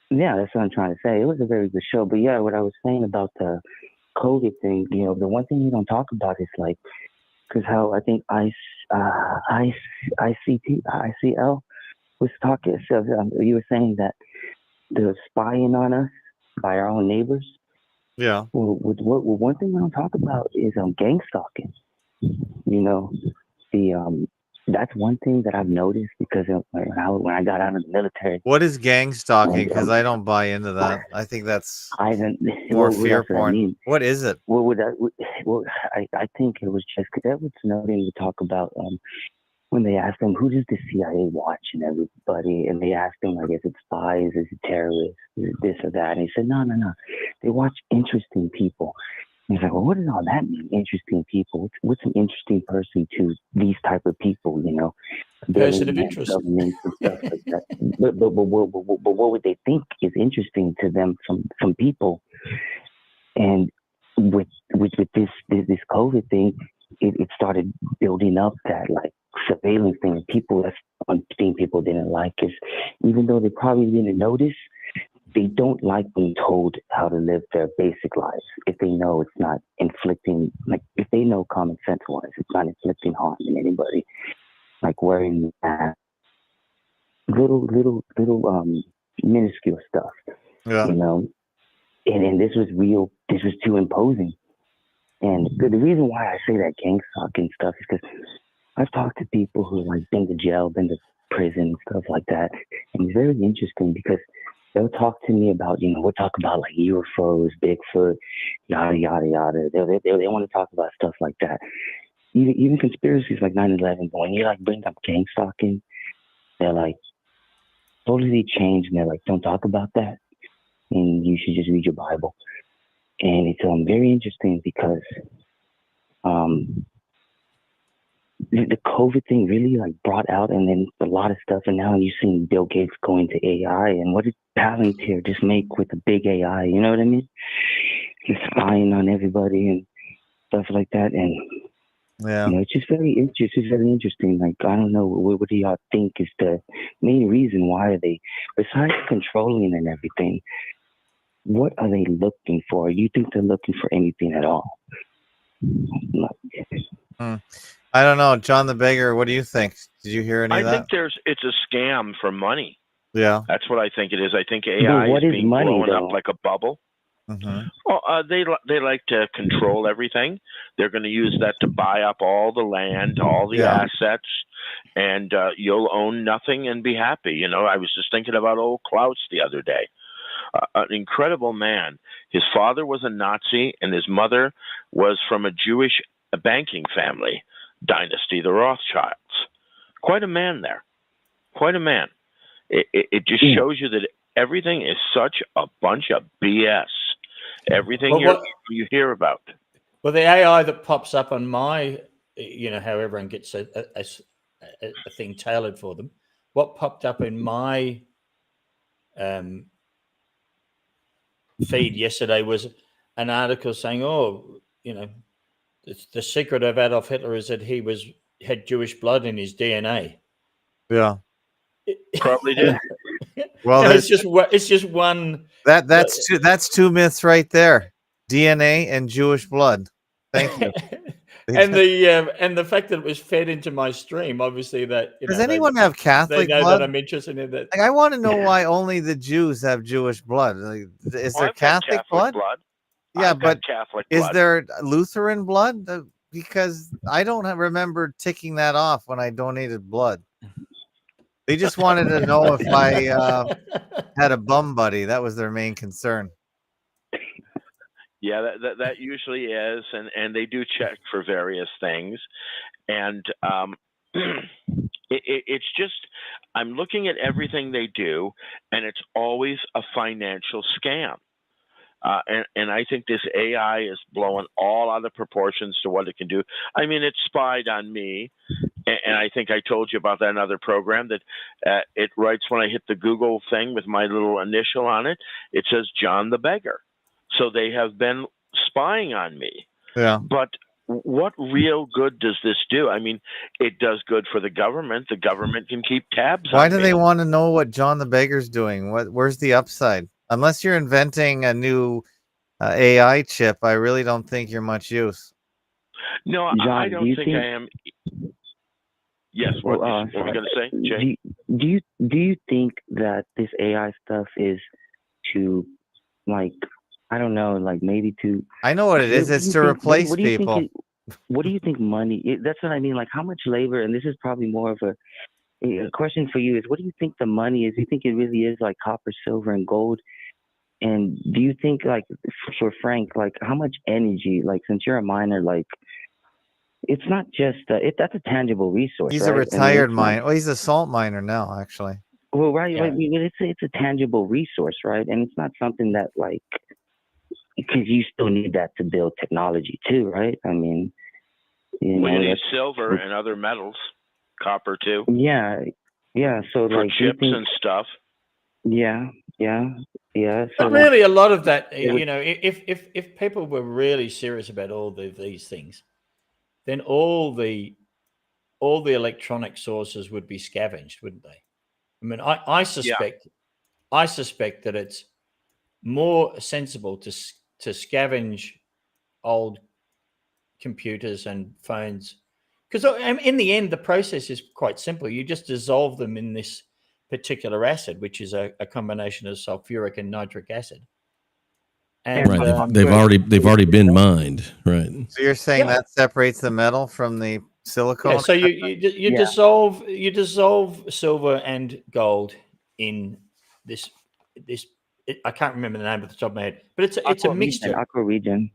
yeah, that's what I'm trying to say. It was a very good show. But yeah, what I was saying about the COVID thing, the one thing you don't talk about is because how I think ICL was talking. So you were saying that they're spying on us by our own neighbors. Yeah. Well, one thing we don't talk about is gang stalking. That's one thing that I've noticed because when I got out of the military. What is gang stalking? Because I don't buy into that. I think that's more fear porn. What is it? I think it was just because Edward Snowden would talk about when they asked him, who does the CIA watch and everybody? And they asked him, is it spies? Is it terrorists? Is it this or that? And he said, no. They watch interesting people. He's like, well, what does all that mean? Interesting people. What's an interesting person to these type of people? You know, person of interest, governments and stuff like that. But what would they think is interesting to them from people? And with this COVID thing, it started building up that like surveillance thing. People, that's one thing people didn't like is even though they probably didn't notice, they don't like being told how to live their basic lives if they know it's not inflicting, like if they know common sense wise, it's not inflicting harm in anybody. Like wearing little minuscule stuff, you know. And this was real. This was too imposing. And the reason why I say that gang stalking stuff is because I've talked to people who like been to jail, been to prison, and stuff like that, and it's very interesting because they'll talk to me about, you know, we'll talk about like UFOs, Bigfoot, yada, yada, yada. They want to talk about stuff like that. Even conspiracies like 9/11, but when you like bring up gang stalking, they're like totally changed and they're like, don't talk about that. And you should just read your Bible. And it's very interesting because the COVID thing really like brought out and then a lot of stuff. And now you're seeing Bill Gates going to AI. And what did Palantir just make with the big AI? You know what I mean? He's spying on everybody and stuff like that. And yeah, you know, it's just very interesting. Like, I don't know, what do y'all think is the main reason why they, besides controlling and everything, what are they looking for? You think they're looking for anything at all? I don't know. John the Beggar, what do you think? Did you hear any of that? I think it's a scam for money. Yeah. That's what I think it is. I think AI is being blown up like a bubble. Mm-hmm. Well, they like to control everything. They're going to use that to buy up all the land, all the assets, and you'll own nothing and be happy. You know, I was just thinking about old Klaus the other day. An incredible man. His father was a Nazi, and his mother was from a Jewish banking family dynasty, the Rothschilds. Quite a man there. Quite a man. It just shows you that everything is such a bunch of BS. Everything you hear about. Well, the AI that pops up on my, you know, how everyone gets a thing tailored for them. What popped up in my feed yesterday was an article saying, "Oh, you know, the secret of Adolf Hitler is that he had Jewish blood in his DNA." Yeah, probably did. Well, no, it's just one. That's two myths right there: DNA and Jewish blood. Thank you. and the fact that it was fed into my stream, obviously that. Does anyone have Catholic blood? They know blood? that I'm interested in that. Like, I want to know why only the Jews have Jewish blood. Like, is there Catholic blood? Yeah, but Catholic is blood. there Lutheran blood? Because I don't remember ticking that off when I donated blood. They just wanted to know if I had a bum buddy. That was their main concern. Yeah, that usually is, and they do check for various things, and it's just I'm looking at everything they do, and it's always a financial scam. And I think this AI is blowing all out of proportions to what it can do. I mean, it spied on me, and I think I told you about that in another program that it writes when I hit the Google thing with my little initial on it. It says John the Beggar. So they have been spying on me. Yeah. But what real good does this do? I mean, it does good for the government. The government can keep tabs on me. Why do they want to know what John the Beggar's doing? Where's the upside? Unless you're inventing a new AI chip, I really don't think you're much use. No, John, I don't think I am. Yes, what were we going to say, Jay? Do you think that this AI stuff is to, like, I don't know, like maybe to... I know what it is. It's to replace people. What do you think money... That's what I mean. Like, how much labor, and this is probably more of a question for you, is what do you think the money is? Do you think it really is like copper, silver, and gold? And do you think, like, for Frank, like, how much energy, like, since you're a miner, like, it's not just, that's a tangible resource, He's right? a retired miner. Well, he's a salt miner now, actually. Well, right. Yeah. Like, it's a tangible resource, right? And it's not something that, like, because you still need that to build technology too, right? I mean, you Well, know, you need silver and other metals, copper too. Yeah. So for like chips and stuff. Yeah. So but really, a lot of that, you know, if people were really serious about all these things, then all the electronic sources would be scavenged, wouldn't they? I mean, I suspect that it's more sensible to scavenge old computers and phones, because in the end, the process is quite simple. You just dissolve them in this particular acid, which is a combination of sulfuric and nitric acid. And right, they've already been mined, right? So you're saying that separates the metal from the silicone? Yeah, so you dissolve silver and gold in this. I can't remember the name off the top of my head, but it's a mixture. Aqua region.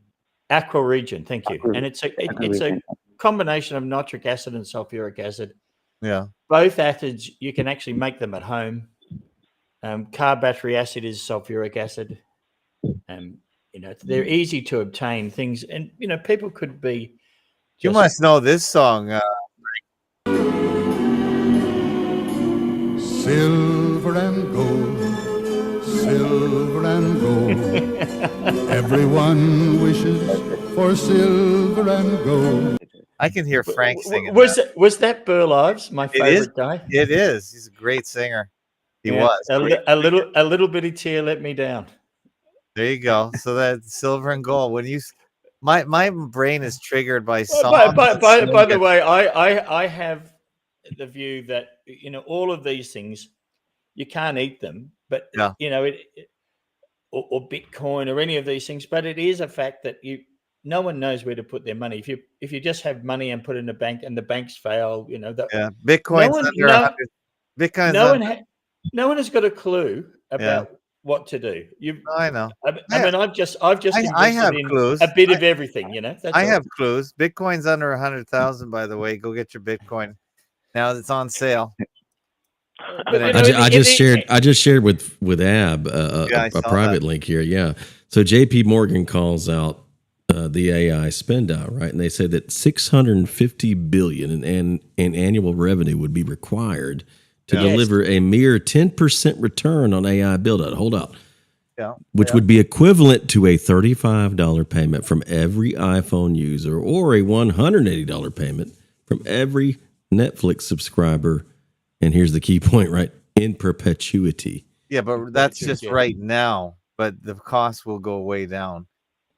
Thank you. And it's a combination of nitric acid and sulfuric acid. Yeah. Both acids, you can actually make them at home. Car battery acid is sulfuric acid. You know, they're easy to obtain things, and you know, people could be. You must know this song. Silver and gold, silver and gold. Everyone wishes for silver and gold. I can hear Frank singing. Was that Burl Ives, my favorite guy? It is. He's a great singer. He was. A little bitty tear let me down. There you go. So that silver and gold. When you, my brain is triggered by songs. By the way, I have the view that, you know, all of these things, you can't eat them, but you know, or Bitcoin or any of these things. But it is a fact that no one knows where to put their money. If you just have money and put it in a bank and the banks fail, you know, Bitcoin's no one has got a clue about what to do. I know. I mean, I've just invested in clues. A bit of everything, you know. I have clues. Bitcoin's under 100,000, by the way. Go get your Bitcoin. Now it's on sale. I just shared with Ab a private link here. Yeah. So JP Morgan calls out the AI spend out, right? And they say that $650 billion in annual revenue would be required to deliver a mere 10% return on AI build-out. Hold out. Which would be equivalent to a $35 payment from every iPhone user or a $180 payment from every Netflix subscriber. And here's the key point, right? In perpetuity. Yeah, but that's just right now. But the cost will go way down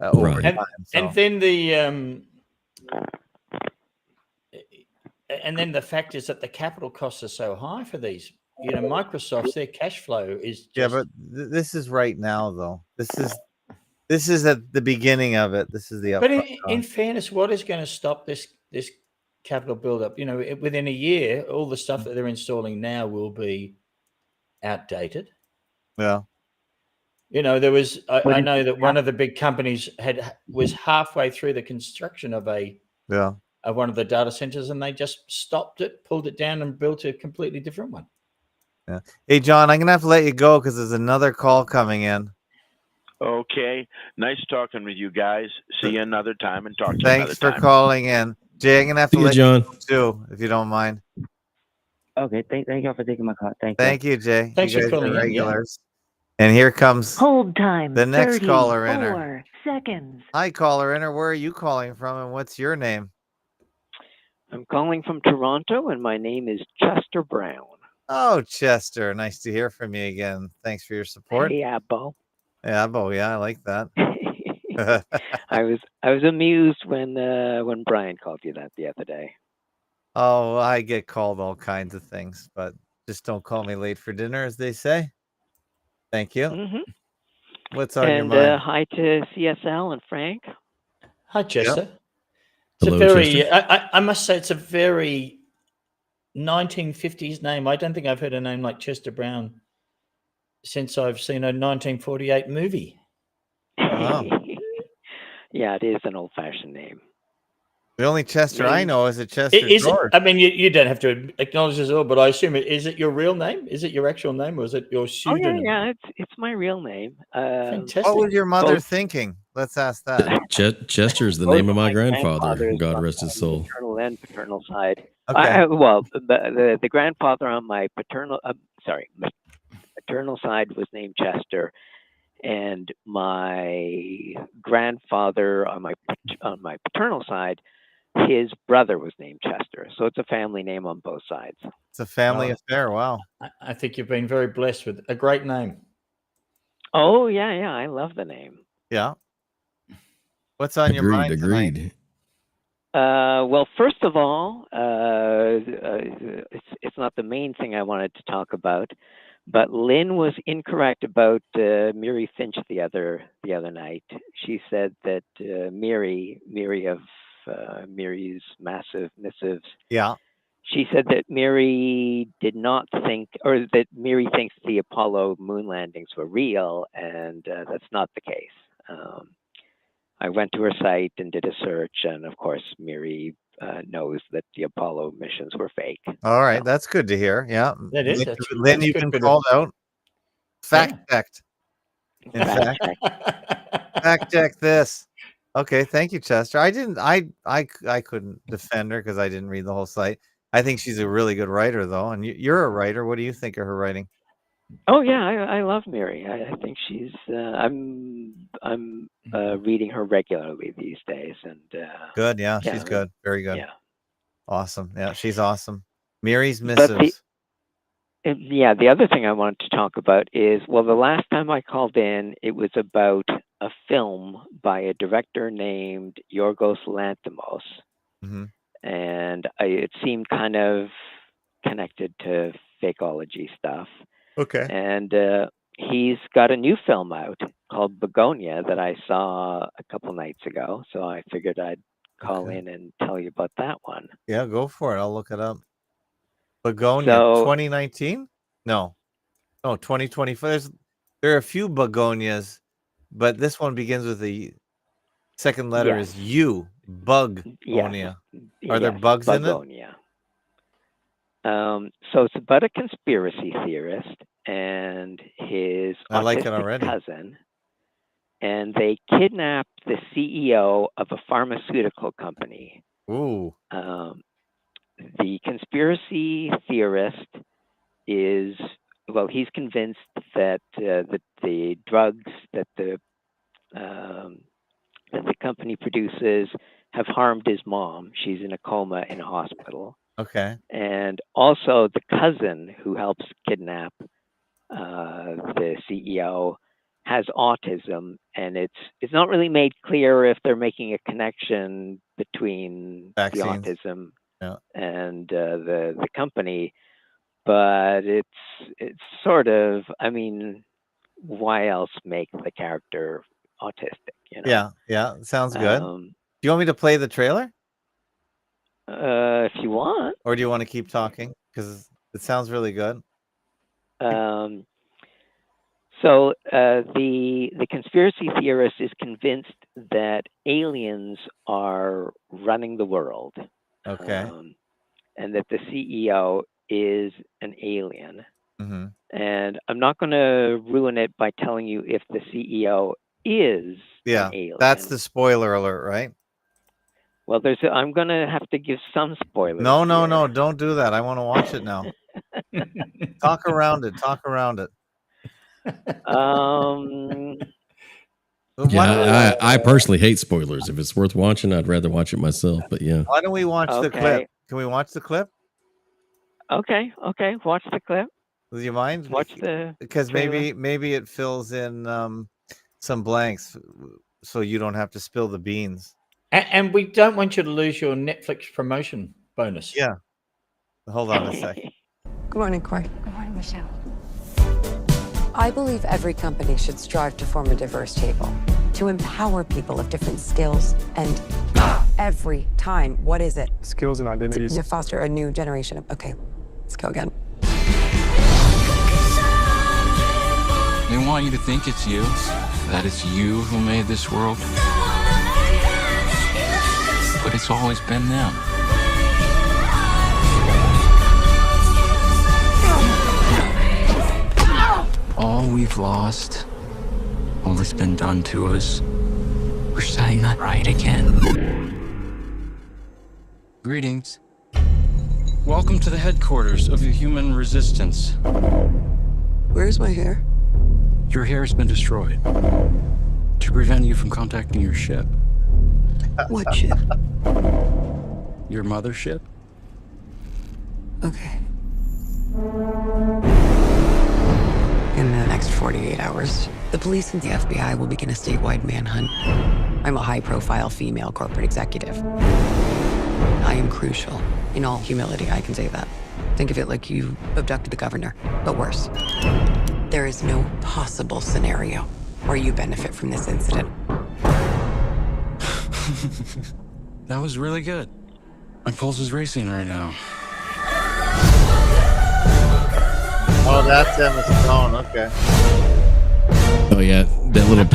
over time. And then and then the fact is that the capital costs are so high for these. You know, Microsoft's, their cash flow is just... but this is right now, though. This is at the beginning of it. This is the upfront. But in fairness, what is going to stop this capital buildup? You know, within a year, all the stuff that they're installing now will be outdated. Yeah. You know, there was I know that one of the big companies was halfway through the construction of one of the data centers, and they just stopped it, pulled it down, and built a completely different one. Yeah. Hey, John, I'm gonna have to let you go because there's another call coming in. Okay. Nice talking with you guys. See you another time and talk to you another time. Thanks for calling in. Jay, I'm gonna have to let you go too, if you don't mind. Okay. Thank y'all for taking my call. Thank you, Jay. Thanks you for calling in. Regulars. And here comes hold time. The next caller in. 4 seconds. Hi, caller in. Where are you calling from, and what's your name? I'm calling from Toronto, and my name is Chester Brown. Oh, Chester, nice to hear from you again. Thanks for your support. Hey, Abbo. Yeah, Abbo. Yeah, I like that. I was amused when Brian called you that the other day. Oh, I get called all kinds of things, but just don't call me late for dinner, as they say. Thank you. Mm-hmm. What's on your mind? Hi to CSL and Frank. Hi, Chester. Yep. It's a very, I must say, it's a very 1950s name. I don't think I've heard a name like Chester Brown since I've seen a 1948 movie. Wow. Yeah, it is an old-fashioned name. The only Chester I know is a Chester George. I mean, you don't have to acknowledge this all, but I assume is it your real name? Is it your actual name, or is it your pseudonym? Oh, yeah, it's my real name. Fantastic. What was your mother thinking? Let's ask that. Chester's the name of my grandfather. God rest his soul. Maternal and paternal side. Okay. Well, the grandfather on my paternal side was named Chester, and my grandfather on my paternal side, his brother was named Chester. So it's a family name on both sides. It's a family affair. Wow. I think you've been very blessed with a great name. Oh yeah, I love the name. Yeah. What's on your mind tonight? Agreed. Well, first of all, it's not the main thing I wanted to talk about, but Lynn was incorrect about Miri Finch the other night. She said that Miri of Miri's Massive Missives. Yeah. She said that Miri did not think, or that Miri thinks the Apollo moon landings were real, and that's not the case. I went to her site and did a search, and of course, Miri knows that the Apollo missions were fake. All right, that's good to hear. Yeah, that is. Lynn, you've been called out. Fact checked. In fact, fact check this. Okay, thank you, Chester. I didn't. I couldn't defend her because I didn't read the whole site. I think she's a really good writer, though, and you're a writer. What do you think of her writing? Oh yeah, I love Miri. I think she's. I'm reading her regularly these days, and good. Yeah, she's good. Very good. Yeah, awesome. Yeah, she's awesome. Miri's Missives. The other thing I wanted to talk about is, well, the last time I called in, it was about a film by a director named Yorgos Lanthimos, and it seemed kind of connected to fakeology stuff. Okay. And he's got a new film out called Begonia that I saw a couple nights ago. So I figured I'd call in and tell you about that one. Yeah, go for it. I'll look it up. Begonia, 2019? No, 2025. There are a few Begonias, but this one begins with the second letter is U. Bugonia. Are there bugs Begonia. in it? So it's about a conspiracy theorist and his autistic cousin, and they kidnapped the CEO of a pharmaceutical company. Ooh. The conspiracy theorist is, well, he's convinced that the drugs that the company produces have harmed his mom. She's in a coma in a hospital. Okay. And also the cousin who helps kidnap the CEO has autism, and it's not really made clear if they're making a connection between vaccines, the autism and the company, but it's sort of, I mean, why else make the character autistic? You know? Yeah, sounds good. Do you want me to play the trailer? If you want. Or do you want to keep talking? Because it sounds really good. So the conspiracy theorist is convinced that aliens are running the world. Okay. And that the CEO is an alien. And I'm not going to ruin it by telling you if the CEO is an alien. That's the spoiler alert, right? Well, I'm going to have to give some spoilers. No, don't do that. I want to watch it now. Talk around it. Yeah, I personally hate spoilers. If it's worth watching, I'd rather watch it myself. But yeah. Why don't we watch the clip? Can we watch the clip? Okay. Watch the clip. Do you mind? Watch the because maybe it fills in some blanks, so you don't have to spill the beans. And we don't want you to lose your Netflix promotion bonus. Yeah. Hold on a second. Good morning, Corey. Good morning, Michelle. I believe every company should strive to form a diverse table, to empower people of different skills, and every time, what is it? Skills and identities. To foster a new generation of, okay, let's go again. They want you to think it's you, that it's you who made this world. But it's always been them. All we've lost, all that's been done to us, We're saying that right again. Greetings. Welcome to the headquarters of the human resistance. Where's my hair? Your hair has been destroyed to prevent you from contacting your ship. What ship? Your mothership? Okay. In the next 48 hours, the police and the FBI will begin a statewide manhunt. I'm a high-profile female corporate executive. I am crucial. In all humility, I can say that. Think of it like you abducted the governor, but worse. There is no possible scenario where you benefit from this incident. That was really good. My pulse is racing right now. Oh, that's Emma Stone. Okay. Oh yeah, that little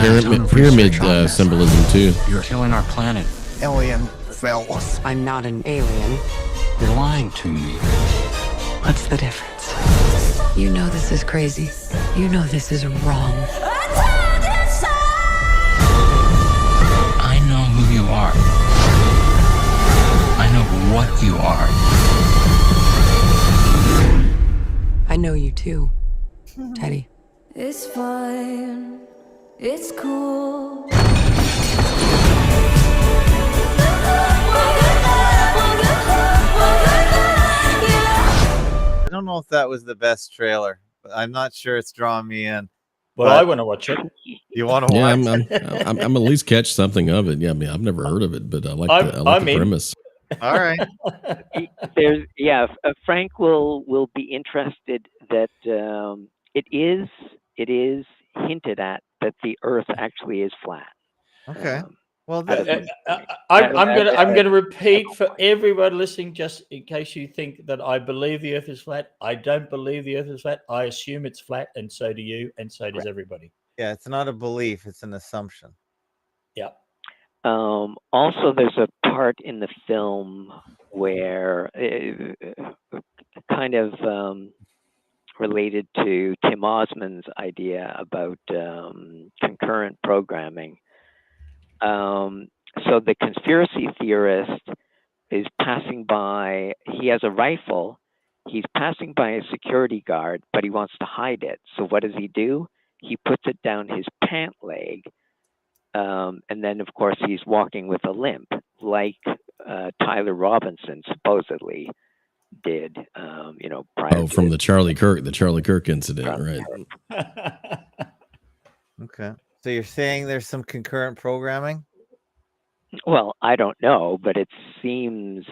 pyramid symbolism too. You're killing our planet. Alien fellas. I'm not an alien. You're lying to me. What's the difference? You know this is crazy. You know this is wrong. I know who you are. I know what you are. I know you too, Teddy. It's fine. It's cool. I don't know if that was the best trailer, but I'm not sure it's drawing me in. Well, I want to watch it. You want to watch it? I'm at least catch something of it. Yeah, I mean, I've never heard of it, but I like the premise. All right. Frank will be interested that it is hinted at that the Earth actually is flat. Okay. Well, I'm going to repeat for everyone listening, just in case you think that I believe the Earth is flat. I don't believe the Earth is flat. I assume it's flat, and so do you, and so does everybody. Yeah, it's not a belief; it's an assumption. Yeah. Also, there's a part in the film where kind of related to Tim Osmond's idea about concurrent programming. So the conspiracy theorist is passing by. He has a rifle. He's passing by a security guard, but he wants to hide it. So what does he do? He puts it down his pant leg. And then, of course, he's walking with a limp, like Tyler Robinson supposedly did. Prior from the Charlie Kirk incident, right? Okay, so you're saying there's some concurrent programming? Well, I don't know, but it seems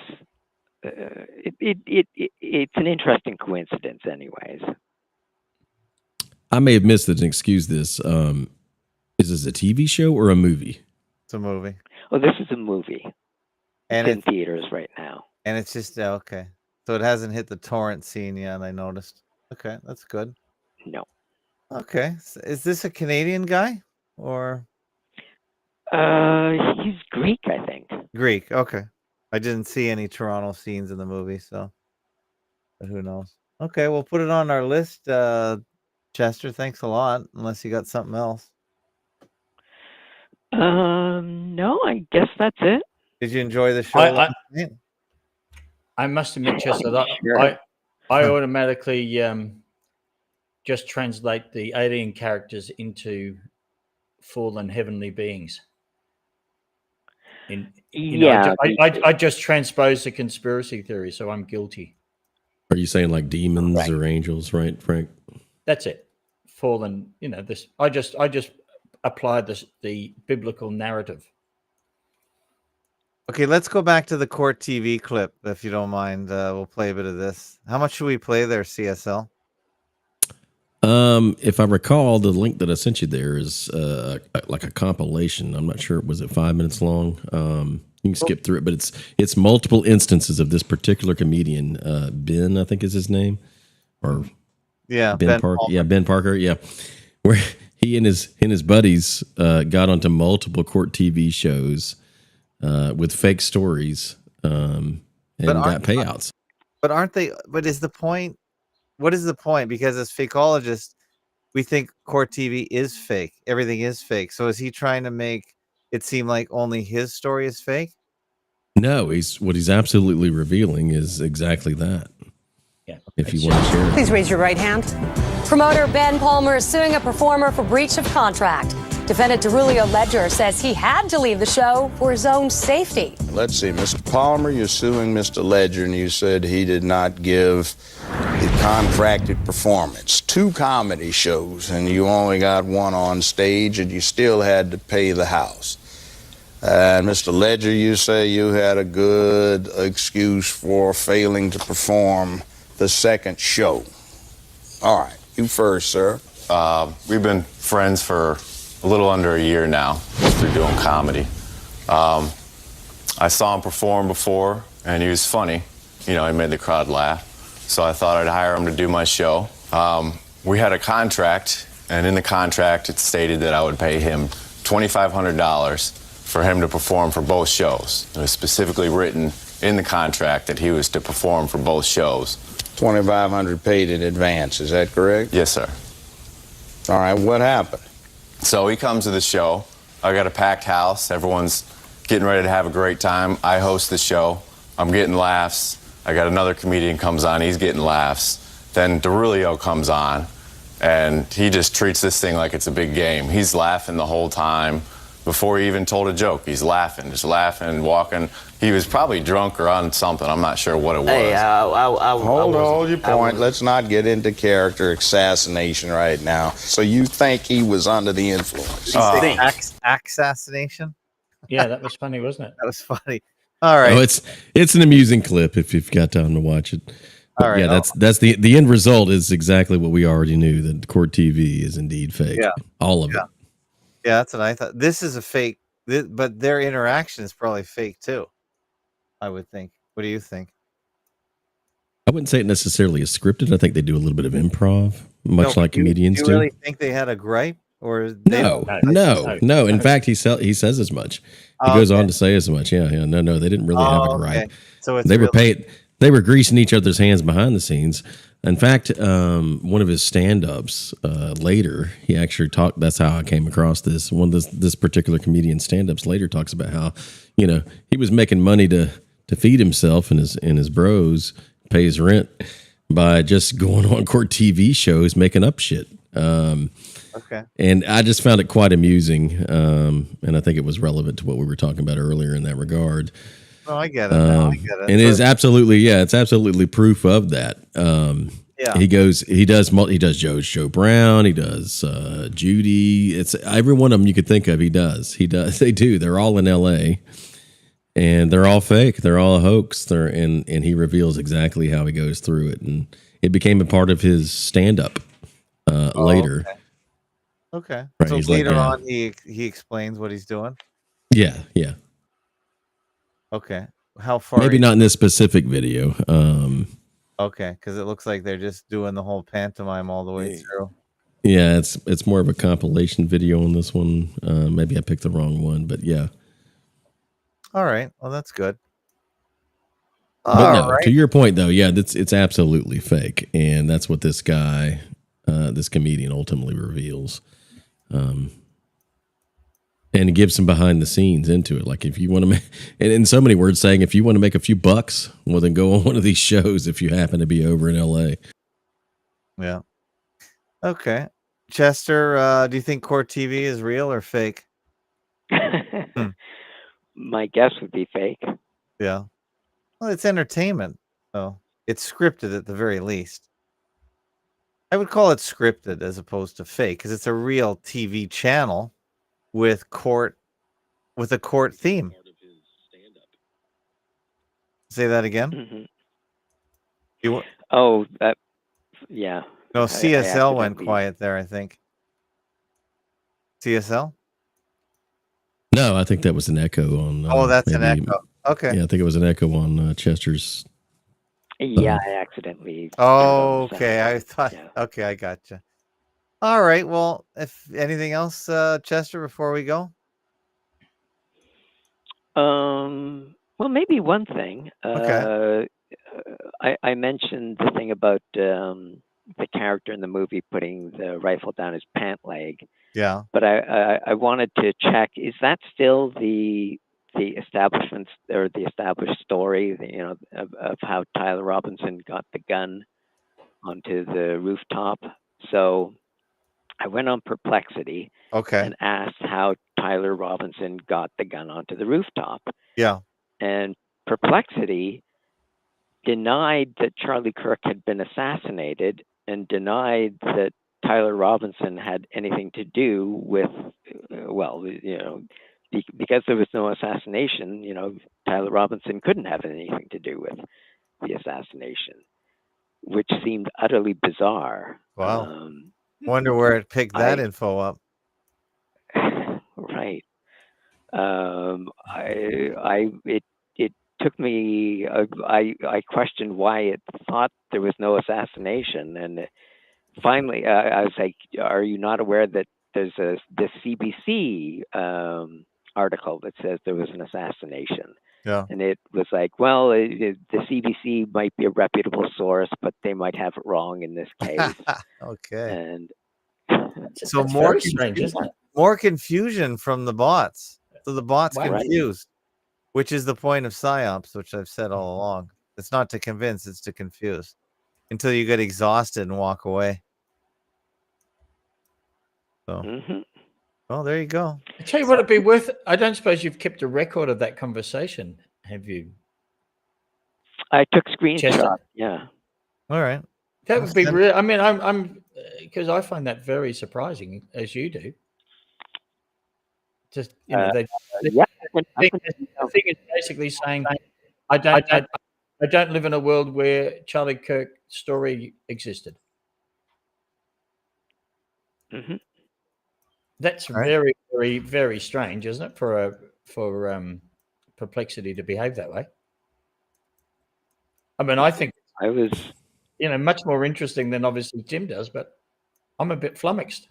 it's an interesting coincidence, anyways. I may have missed it, and excuse this. Is this a TV show or a movie? It's a movie. Oh, this is a movie. And it's in theaters right now. And it's just okay. So it hasn't hit the torrent scene yet, I noticed. Okay, that's good. No. Okay. So is this a Canadian guy or? He's Greek, I think. Greek. Okay. I didn't see any Toronto scenes in the movie, so but who knows? Okay, we'll put it on our list. Chester, thanks a lot. Unless you got something else. No, I guess that's it. Did you enjoy the show? I must admit, Chester, that I automatically just translate the alien characters into fallen heavenly beings. I just transpose the conspiracy theory, so I'm guilty. Are you saying like demons or angels, right, Frank? That's it. Fallen. This. I just apply the biblical narrative. Okay, let's go back to the Court TV clip, if you don't mind. We'll play a bit of this. How much should we play there, CSL? If I recall, the link that I sent you there is like a compilation. I'm not sure. Was it 5 minutes long? You can skip through it, but it's multiple instances of this particular comedian, Ben, I think is his name, or Ben Parker. Palmer. Yeah, Ben Parker. Yeah, where he and his buddies got onto multiple court TV shows with fake stories and got payouts. But aren't they? But is the point? What is the point? Because as fakeologists, we think court TV is fake. Everything is fake. So is he trying to make it seem like only his story is fake? No, what he's absolutely revealing is exactly that. Yeah. If you want to share it. Please raise your right hand. Promoter Ben Palmer is suing a performer for breach of contract. Defendant Derulio Ledger says he had to leave the show for his own safety. Let's see, Mr. Palmer, you're suing Mr. Ledger, and you said he did not give the contracted performance. 2 comedy shows, and you only got 1 on stage, and you still had to pay the house. And Mr. Ledger, you say you had a good excuse for failing to perform the 2nd show. All right, you first, sir. We've been friends for a little under a year now through doing comedy. I saw him perform before, and he was funny. You know, he made the crowd laugh. So I thought I'd hire him to do my show. We had a contract, and in the contract it stated that I would pay him $2,500 for him to perform for both shows. It was specifically written in the contract that he was to perform for both shows. $2,500 paid in advance, is that correct? Yes, sir. All right, what happened? So he comes to the show. I got a packed house. Everyone's getting ready to have a great time. I host the show. I'm getting laughs. I got another comedian comes on. He's getting laughs. Then Derulio comes on, and he just treats this thing like it's a big game. He's laughing the whole time. Before he even told a joke, he's laughing, just laughing, walking. He was probably drunk or on something. I'm not sure what it was. Hey, hold your point. Let's not get into character assassination right now. So you think he was under the influence? Assassination? Yeah, that was funny, wasn't it? That was funny. All right. Oh, it's an amusing clip if you've got time to watch it. But all right. Yeah, that's the end result is exactly what we already knew, that Court TV is indeed fake. Yeah. All of it. Yeah, that's what I thought. This is a fake, but their interaction is probably fake too, I would think. What do you think? I wouldn't say it necessarily is scripted. I think they do a little bit of improv, much like comedians do. Do you really think they had a gripe? Or no. In fact, he says as much. He goes on to say as much. Yeah. No, they didn't really have a gripe. Okay. So it's they were greasing each other's hands behind the scenes. In fact, one of his stand-ups later, he actually talked. That's how I came across this. One of this particular comedian stand-ups later talks about how, he was making money to feed himself and his bros, pay his rent by just going on Court TV shows, making up shit. Okay. And I just found it quite amusing, and I think it was relevant to what we were talking about earlier in that regard. Oh, I get it. I get it. And it's absolutely proof of that. Yeah. He does Joe Brown, he does Judy. It's every one of them you could think of. He does. They do. They're all in LA, and they're all fake. They're all a hoax. And he reveals exactly how he goes through it, and it became a part of his stand-up later. Okay. Right, So he's later like, on, he explains what he's doing. Yeah. Okay. How far? Maybe not in this specific video. Okay, because it looks like they're just doing the whole pantomime all the way through. Yeah, it's more of a compilation video on this one. Maybe I picked the wrong one, but yeah. All right. Well, that's good. But to your point though, yeah, it's absolutely fake, and that's what this guy, this comedian, ultimately reveals. And it gives some behind the scenes into it. Like if you want to make, and in so many words saying, if you want to make a few bucks, well, then go on one of these shows if you happen to be over in LA. Yeah. Okay. Chester, do you think Court TV is real or fake? My guess would be fake. Yeah. Well, it's entertainment, so it's scripted at the very least. I would call it scripted as opposed to fake because it's a real TV channel with a court theme. Say that again. Mm-hmm. Yeah. No, CSL went quiet there, I think. CSL? No, I think that was an echo on. That's an echo. Okay. Yeah, I think it was an echo on Chester's. Yeah, I accidentally. Okay, I thought. Yeah. Okay, I gotcha. All right. Well, if anything else, Chester, before we go. Well, maybe one thing. Okay. I mentioned the thing about the character in the movie putting the rifle down his pant leg. Yeah. But I wanted to check, is that still the establishments or the established story, of how Tyler Robinson got the gun onto the rooftop? So I went on Perplexity and asked how Tyler Robinson got the gun onto the rooftop. Yeah. And Perplexity denied that Charlie Kirk had been assassinated and denied that Tyler Robinson had anything to do with, because there was no assassination, Tyler Robinson couldn't have anything to do with the assassination, which seemed utterly bizarre. Wow. Wonder where it picked that info up. Right. It took me, I questioned why it thought there was no assassination. And finally, I was like, are you not aware that there's this CBC article that says there was an assassination? Yeah. And it was like, well, the CBC might be a reputable source, but they might have it wrong in this case. Okay. And so more strange, isn't it? More confusion from the bots. So the bots confused, which is the point of psyops, which I've said all along. It's not to convince, it's to confuse until you get exhausted and walk away. So, well, there you go. I tell you what, it'd be worth. I don't suppose you've kept a record of that conversation, have you? I took screenshots. Yeah. All right. That would be real. I mean, I'm because I find that very surprising, as you do. Just the thing is basically saying, I don't live in a world where Charlie Kirk's story existed. That's very, very, very strange, isn't it, for Perplexity to behave that way? I mean, I think I was, much more interesting than obviously Jim does, but I'm a bit flummoxed.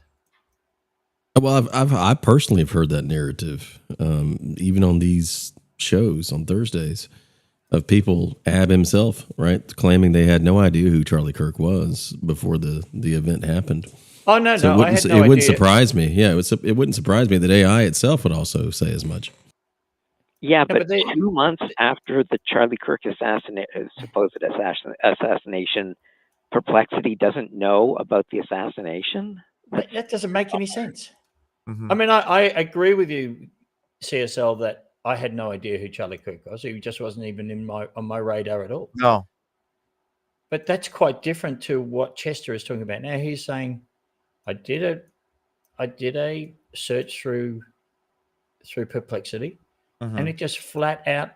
Well, I personally have heard that narrative, even on these shows on Thursdays, of people, Ab himself, right, claiming they had no idea who Charlie Kirk was before the event happened. Oh no, so no, it wouldn't surprise me. Yeah, it wouldn't surprise me that AI itself would also say as much. Yeah, but 2 months after the Charlie Kirk supposed assassination, Perplexity doesn't know about the assassination. That doesn't make any sense. I mean, I agree with you, CSL, that I had no idea who Charlie Kirk was. He just wasn't even on my radar at all. No. But that's quite different to what Chester is talking about. Now he's saying, I did a search through Perplexity, and it just flat out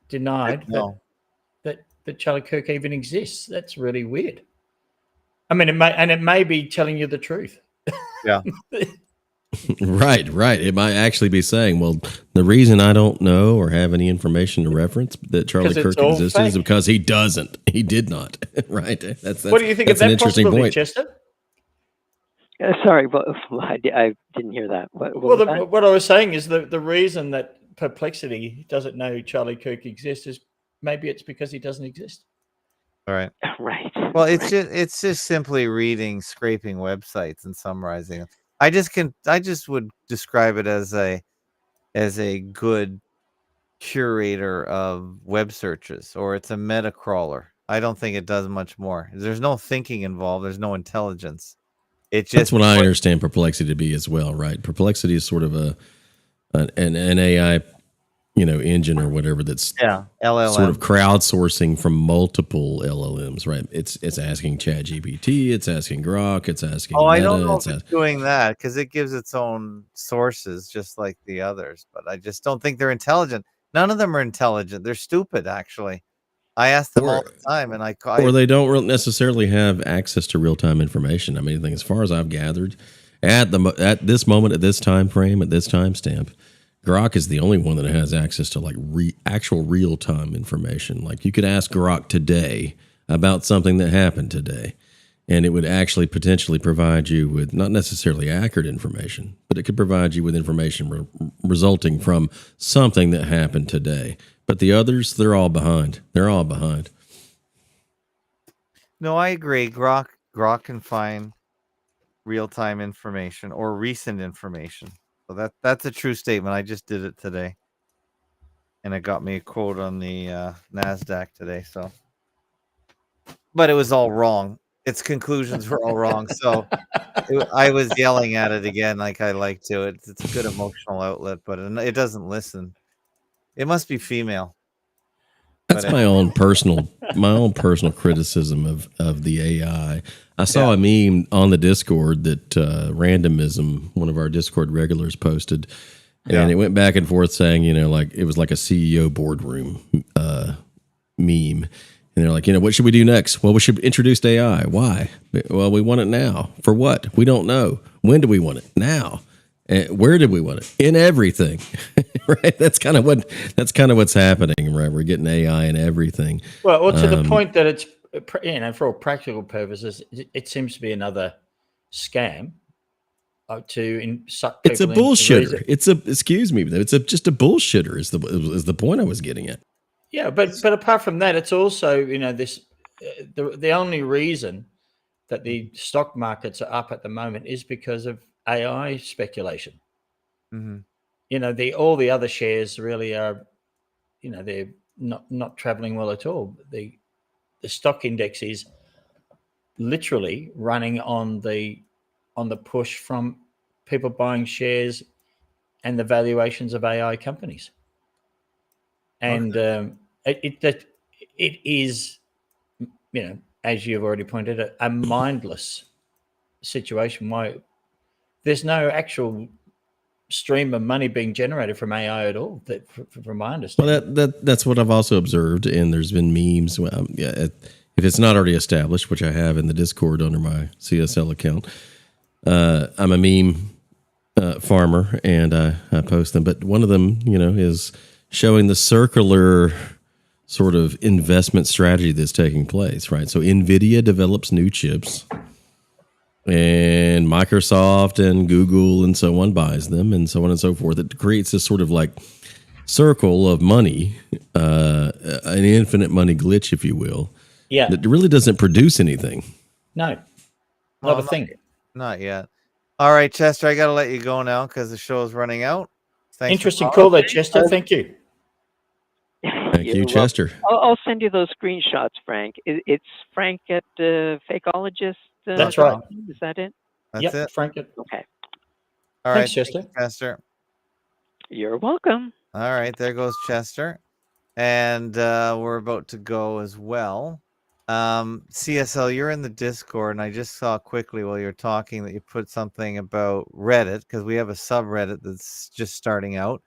denied that Charlie Kirk even exists. That's really weird. I mean, it may be telling you the truth. Yeah. Right. It might actually be saying, well, the reason I don't know or have any information to reference that Charlie Kirk existed is because he doesn't. He did not. Right. That's what do you think of that possibility, Chester? Sorry, but I didn't hear that. What I was saying is the reason that Perplexity doesn't know Charlie Kirk exists is maybe it's because he doesn't exist. All right. Right. Well, it's just simply reading, scraping websites and summarizing them. I just would describe it as a good curator of web searches, or it's a meta crawler. I don't think it does much more. There's no thinking involved. There's no intelligence. That's what I understand Perplexity to be as well, right? Perplexity is sort of an AI, engine or whatever that's LLM. sort of crowdsourcing from multiple LLMs, right? It's asking ChatGPT, it's asking Grok, it's asking Meta, I don't know if it's doing that because it gives its own sources just like the others, but I just don't think they're intelligent. None of them are intelligent. They're stupid, actually. I ask them all the time, and or they don't necessarily have access to real-time information. I mean, as far as I've gathered, at this moment, at this time frame, at this timestamp, Grok is the only one that has access to like actual real-time information. Like you could ask Grok today about something that happened today, and it would actually potentially provide you with not necessarily accurate information, but it could provide you with information resulting from something that happened today. But the others, they're all behind. They're all behind. No, I agree. Grok Grok can find real-time information or recent information. So that's a true statement. I just did it today, and it got me a quote on the NASDAQ today. So, but it was all wrong. Its conclusions were all wrong. So I was yelling at it again, like I like to. It's a good emotional outlet, but it doesn't listen. It must be female. That's my own personal criticism of the AI. I saw a meme on the Discord that Randomism, one of our Discord regulars, posted, and it went back and forth saying, like it was like a CEO boardroom meme. And they're like, what should we do next? Well, we should introduce AI. Why? Well, we want it now. For what? We don't know. When do we want it? Now. And where did we want it? In everything. Right? That's kind of what's happening, right? We're getting AI in everything. Well, to the point that it's, for all practical purposes, it seems to be another scam to suck people. It's a bullshitter. Excuse me, it's just a bullshitter is the point I was getting at. Yeah, but apart from that, it's also this the only reason that the stock markets are up at the moment is because of AI speculation. Mm-hmm. All the other shares really are, they're not traveling well at all. The stock index is literally running on the push from people buying shares and the valuations of AI companies. And it is, as you've already pointed out, a mindless situation. Why there's no actual stream of money being generated from AI at all, from my understanding. Well, that's what I've also observed, and there's been memes. If it's not already established, which I have in the Discord under my CSL account, I'm a meme farmer, and I post them. But one of them, is showing the circular sort of investment strategy that's taking place, right? So NVIDIA develops new chips, and Microsoft and Google and so on buys them, and so on and so forth. It creates this sort of like circle of money, an infinite money glitch, if you will. Yeah. That really doesn't produce anything. No, not a thing. Not yet. All right, Chester, I got to let you go now because the show is running out. Thanks. Interesting call there, Chester. Thank you. Thank you, Chester. I'll send you those screenshots, Frank. It's Frank at Fakeologist. That's right. Is that it? That's it. Frank. Okay. All Thanks, right, Chester. Chester. You're welcome. All right, there goes Chester. And we're about to go as well. CSL, you're in the Discord, and I just saw quickly while you're talking that you put something about Reddit, because we have a subreddit that's just starting out,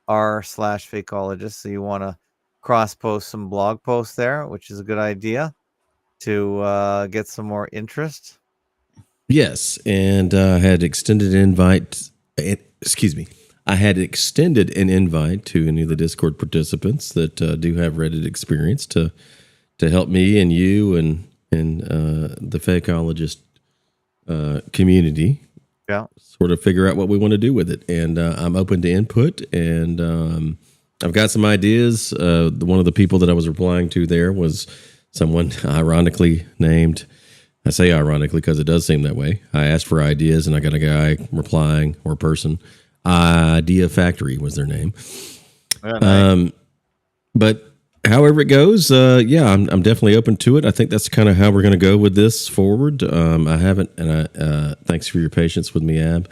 r/Fakeologist. So you want to cross-post some blog posts there, which is a good idea to get some more interest. Yes, and I had extended an invite. I had extended an invite to any of the Discord participants that do have Reddit experience to help me and you and the Fakeologist community. Yeah, sort of figure out what we want to do with it, and I'm open to input. And I've got some ideas. One of the people that I was replying to there was someone ironically named. I say ironically because it does seem that way. I asked for ideas, and I got a guy replying, or person. Idea Factory was their name. Nice. But however it goes, I'm definitely open to it. I think that's kind of how we're going to go with this forward. I haven't, and thanks for your patience with me, Ab.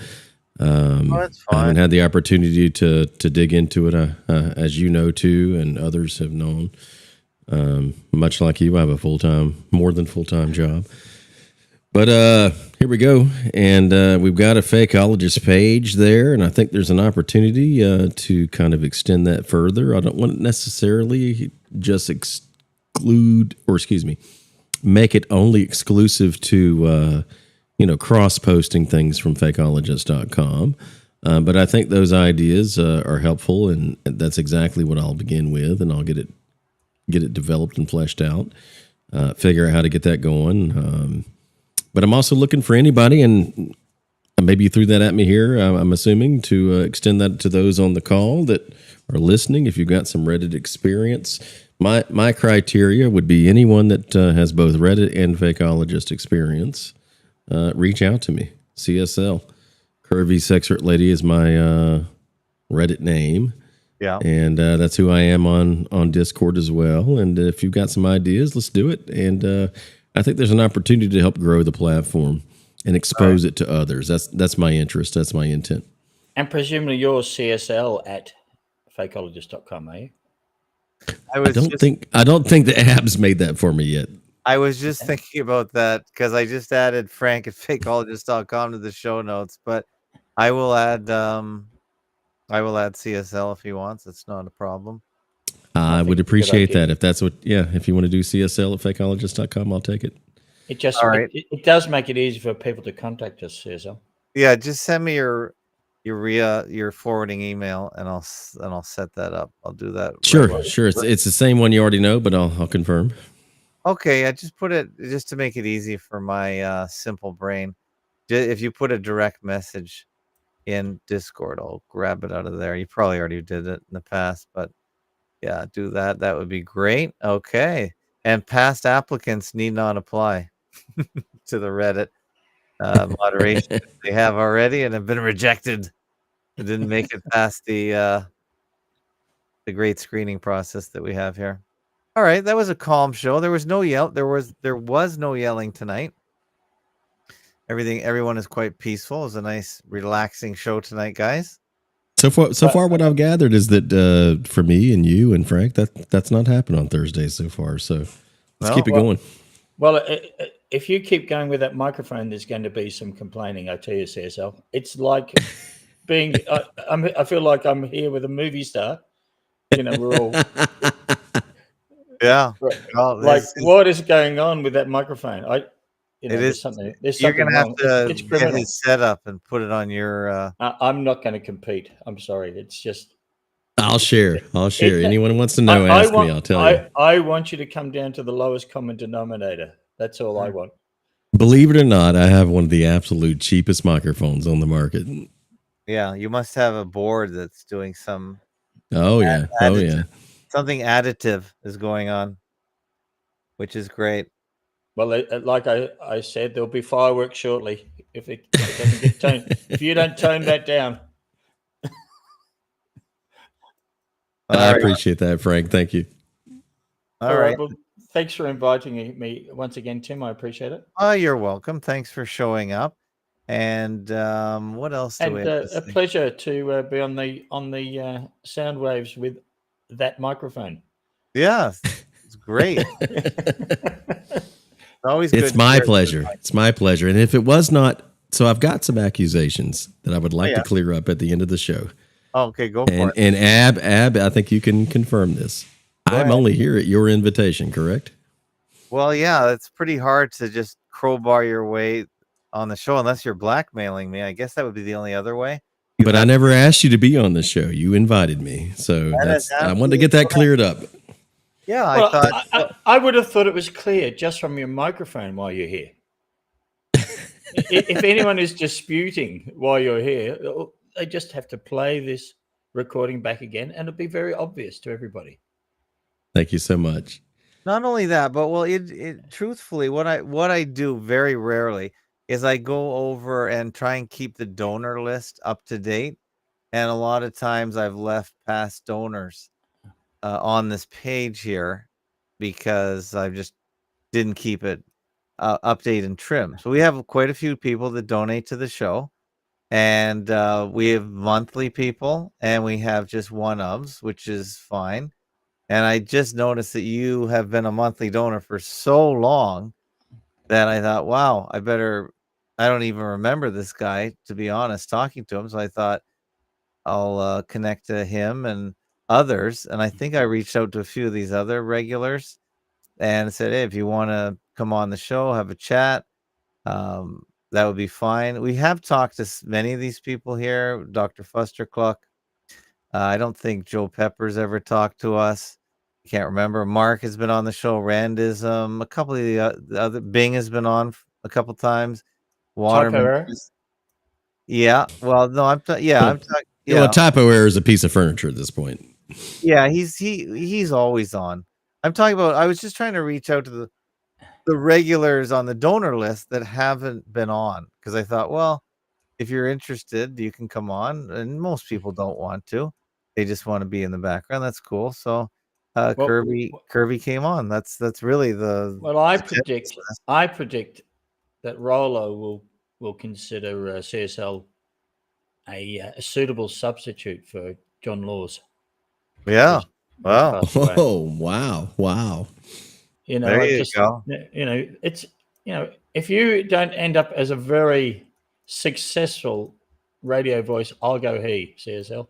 That's fine. I haven't had the opportunity to dig into it, as you know too, and others have known. Much like you, I have a more than full-time job. But here we go, and we've got a Fakeologist page there, and I think there's an opportunity to kind of extend that further. I don't want to necessarily just make it only exclusive to cross-posting things from Fakeologist.com. But I think those ideas are helpful, and that's exactly what I'll begin with, and I'll get it developed and fleshed out. Figure out how to get that going. But I'm also looking for anybody, and maybe you threw that at me here, I'm assuming, to extend that to those on the call that are listening, if you've got some Reddit experience, my criteria would be anyone that has both Reddit and Fakeologist experience. Reach out to me. CSL. Curvy Sexert Lady is my Reddit name. Yeah. And that's who I am on Discord as well. And if you've got some ideas, let's do it. And I think there's an opportunity to help grow the platform and expose it to others. That's my interest. That's my intent. And presumably you're CSL at fakeologist.com, are you? I don't think the abs made that for me yet. I was just thinking about that because I just added Frank at fakeologist.com to the show notes, but I will add CSL if he wants. It's not a problem. I would appreciate that if that's if you want to do CSL at fakeologist.com, I'll take it. It just it does make it easy for people to contact us, CSL. Yeah, just send me your forwarding email and I'll set that up. I'll do that. Sure. It's the same one you already know, but I'll confirm. Okay, I just put it just to make it easy for my simple brain. If you put a direct message in Discord, I'll grab it out of there. You probably already did it in the past, but yeah, do that. That would be great. Okay. And past applicants need not apply to the Reddit moderation. They have already and have been rejected. It didn't make it past the great screening process that we have here. All right, that was a calm show. There was no there was no yelling tonight. Everyone is quite peaceful. It was a nice, relaxing show tonight, guys. So far, what I've gathered is that for me and you and Frank, that's not happened on Thursdays so far. So let's keep it going. Well, if you keep going with that microphone, there's going to be some complaining. I tell you, CSL. It's like being. I feel like I'm here with a movie star. You know, we're all. Yeah. Well, what is going on with that microphone? There's something. You're going to have to get his setup and put it on your. I'm not going to compete. I'm sorry. It's just. I'll share. Anyone wants to know, ask me. I'll tell you. I want you to come down to the lowest common denominator. That's all I want. Believe it or not, I have one of the absolute cheapest microphones on the market. Yeah, you must have a board that's doing some. Oh yeah. Something additive is going on, which is great. Well, like I said, there'll be fireworks shortly if it doesn't get toned. If you don't tone that down. I appreciate that, Frank. Thank you. All right. Well, thanks for inviting me once again, Tim. I appreciate it. Oh, you're welcome. Thanks for showing up. And what else do we have to a pleasure to be on the sound waves with that microphone. Yeah, it's great. Always good. It's my pleasure. It's my pleasure. And if it was not, so I've got some accusations that I would like to clear up at the end of the show. Oh, okay, go for it. And Ab, I think you can confirm this. I'm only here at your invitation, correct? Well, yeah, it's pretty hard to just crowbar your way on the show unless you're blackmailing me. I guess that would be the only other way. But I never asked you to be on the show. You invited me. So I wanted to get that cleared up. Yeah, I would have thought it was clear just from your microphone while you're here. If anyone is disputing while you're here, they just have to play this recording back again, and it'll be very obvious to everybody. Thank you so much. Not only that, but it truthfully, what I do very rarely is I go over and try and keep the donor list up to date, and a lot of times I've left past donors on this page here because I just didn't keep it updated and trimmed. So we have quite a few people that donate to the show, and we have monthly people, and we have just one-ofs, which is fine. And I just noticed that you have been a monthly donor for so long that I thought, wow, I don't even remember this guy, to be honest, talking to him. So I thought I'll connect to him and others. And I think I reached out to a few of these other regulars and said, hey, if you want to come on the show, have a chat, that would be fine. We have talked to many of these people here, Dr. Fustercluck. I don't think Joe Peppers ever talked to us. I can't remember. Mark has been on the show. Randism. A couple of the other. Bing has been on a couple times. Waterman. Yeah. Well, no, I'm talking. Yeah. Well, a typo error is a piece of furniture at this point. Yeah, he's always on. I'm talking about. I was just trying to reach out to the regulars on the donor list that haven't been on because I thought, well, if you're interested, you can come on. And most people don't want to; they just want to be in the background. That's cool. So, Kirby came on. That's really the. Well, I predict that Rolo will consider CSL a suitable substitute for John Laws. Yeah. Wow. Oh, wow. You know, there you go. You know, it's if you don't end up as a very successful radio voice, I'll go he CSL.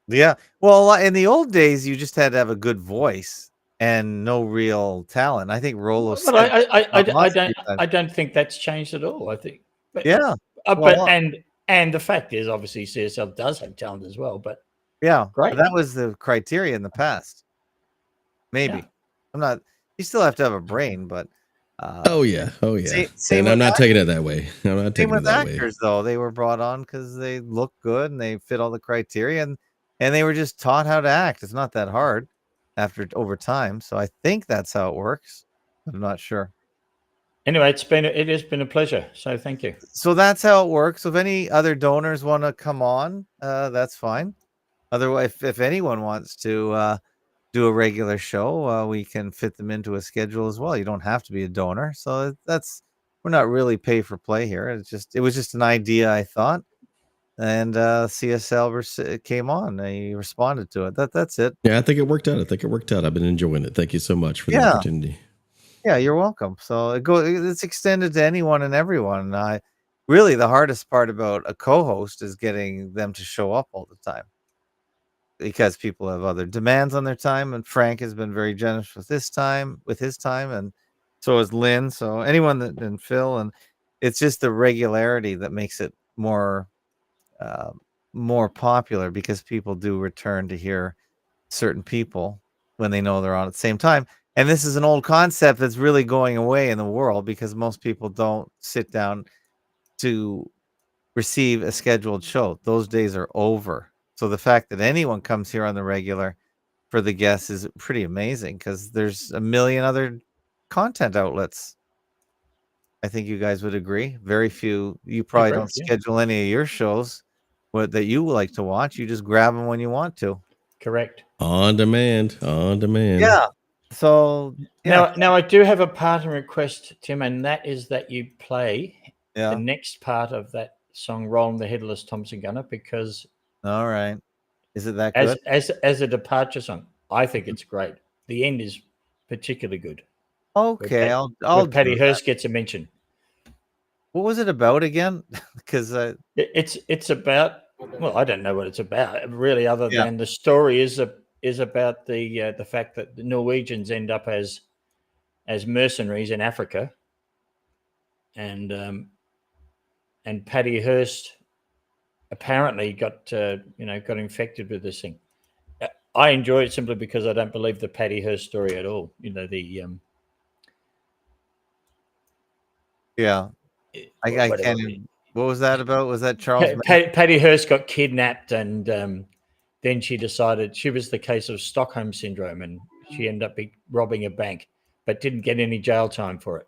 Yeah. Well, in the old days, you just had to have a good voice and no real talent. I think Rolo. But I don't think that's changed at all. I think. But, yeah. And the fact is, obviously, CSL does have talent as well. But yeah, great. That was the criteria in the past. Maybe I'm not. You still have to have a brain, but. Oh yeah. And I'm not taking it that way. I'm not taking it that way. Actors, though, they were brought on because they look good and they fit all the criteria, and they were just taught how to act. It's not that hard over time. So I think that's how it works. I'm not sure. Anyway, it has been a pleasure. So thank you. So that's how it works. So if any other donors want to come on, that's fine. Otherwise, if anyone wants to do a regular show, we can fit them into a schedule as well. You don't have to be a donor. So we're not really pay for play here. It was just an idea I thought, and CSL came on. They responded to it. That's it. Yeah, I think it worked out. I've been enjoying it. Thank you so much for the opportunity. Yeah, you're welcome. So it's extended to anyone and everyone. Really, the hardest part about a co-host is getting them to show up all the time, because people have other demands on their time, and Frank has been very generous with his time, and so is Lynn. So anyone and Phil, and it's just the regularity that makes it more popular, because people do return to hear certain people when they know they're on at the same time. And this is an old concept that's really going away in the world, because most people don't sit down to receive a scheduled show. Those days are over. So the fact that anyone comes here on the regular for the guests is pretty amazing, because there's a million other content outlets. I think you guys would agree. Very few. You probably don't schedule any of your shows that you like to watch. You just grab them when you want to. Correct. On demand. Yeah. So now I do have a partner request, Tim, and that is that you play the next part of that song, "Rolling the Headless Thompson Gunner," because all right, is it that good as a departure song? I think it's great. The end is particularly good. Okay, I'll Patty Hearst gets a mention. What was it about again? Because it's about, well, I don't know what it's about really, other than the story is about the fact that the Norwegians end up as mercenaries in Africa, and Patty Hearst apparently got infected with this thing. I enjoy it simply because I don't believe the Patty Hearst story at all. I can't. What was that about? Was that Charles? Patty Hearst got kidnapped, and then she decided she was the case of Stockholm syndrome, and she ended up robbing a bank, but didn't get any jail time for it.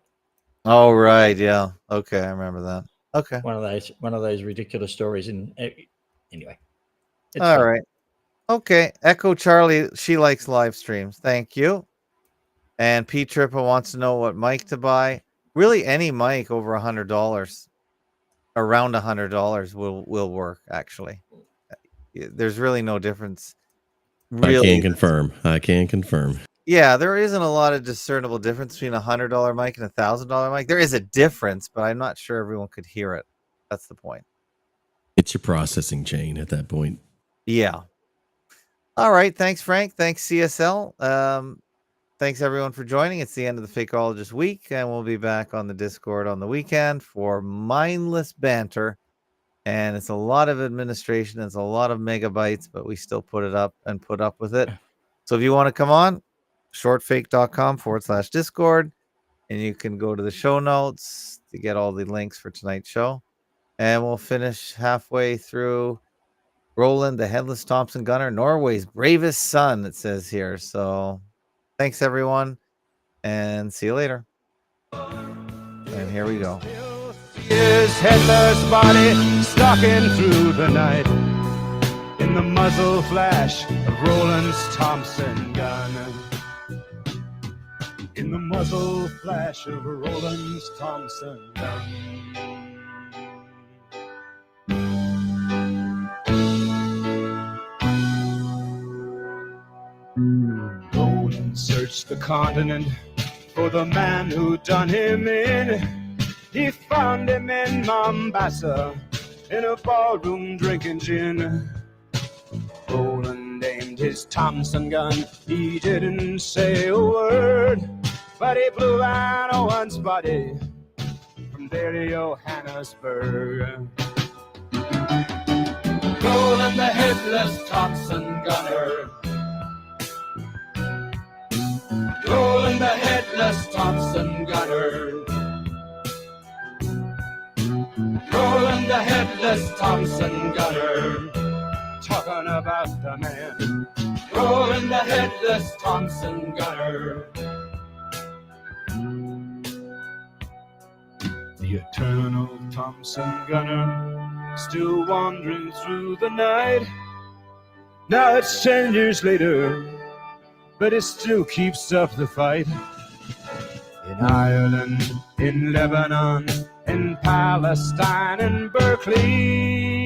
Oh right, yeah. Okay, I remember that. Okay, one of those ridiculous stories. And anyway, all fun. Right. Okay, Echo Charlie. She likes live streams. Thank you. And P Trippa wants to know what mic to buy. Really, any mic over $100, around $100 will work. Actually, there's really no difference. Really, I can confirm. Yeah, there isn't a lot of discernible difference between $100 mic and $1,000 mic. There is a difference, but I'm not sure everyone could hear it. That's the point. It's your processing chain at that point. Yeah. All right. Thanks, Frank. Thanks, CSL. Thanks, everyone, for joining. It's the end of the Fakeologist week, and we'll be back on the Discord on the weekend for mindless banter. And it's a lot of administration. It's a lot of megabytes, but we still put up with it. So if you want to come on, shortfake.com/Discord, and you can go to the show notes to get all the links for tonight's show. And we'll finish halfway through Roland, the headless Thompson gunner, Norway's bravest son, it says here. So thanks, everyone, and see you later. And here we go. His headless body stalking through the night in the muzzle flash of Roland's Thompson gun. In the muzzle flash of Roland's Thompson gun. Roland searched the continent for the man who done him in. He found him in Mombasa in a ballroom drinking gin. Roland aimed his Thompson gun. He didn't say a word, but he blew out one's body from there to Johannesburg. Roland the headless Thompson gunner. Roland the headless Thompson gunner. Roland the headless Thompson gunner. Talking about the man. Roland the headless Thompson gunner. The eternal Thompson gunner, still wandering through the night. Now it's 10 years later, but it still keeps up the fight. In Ireland, in Lebanon, in Palestine, in Berkeley,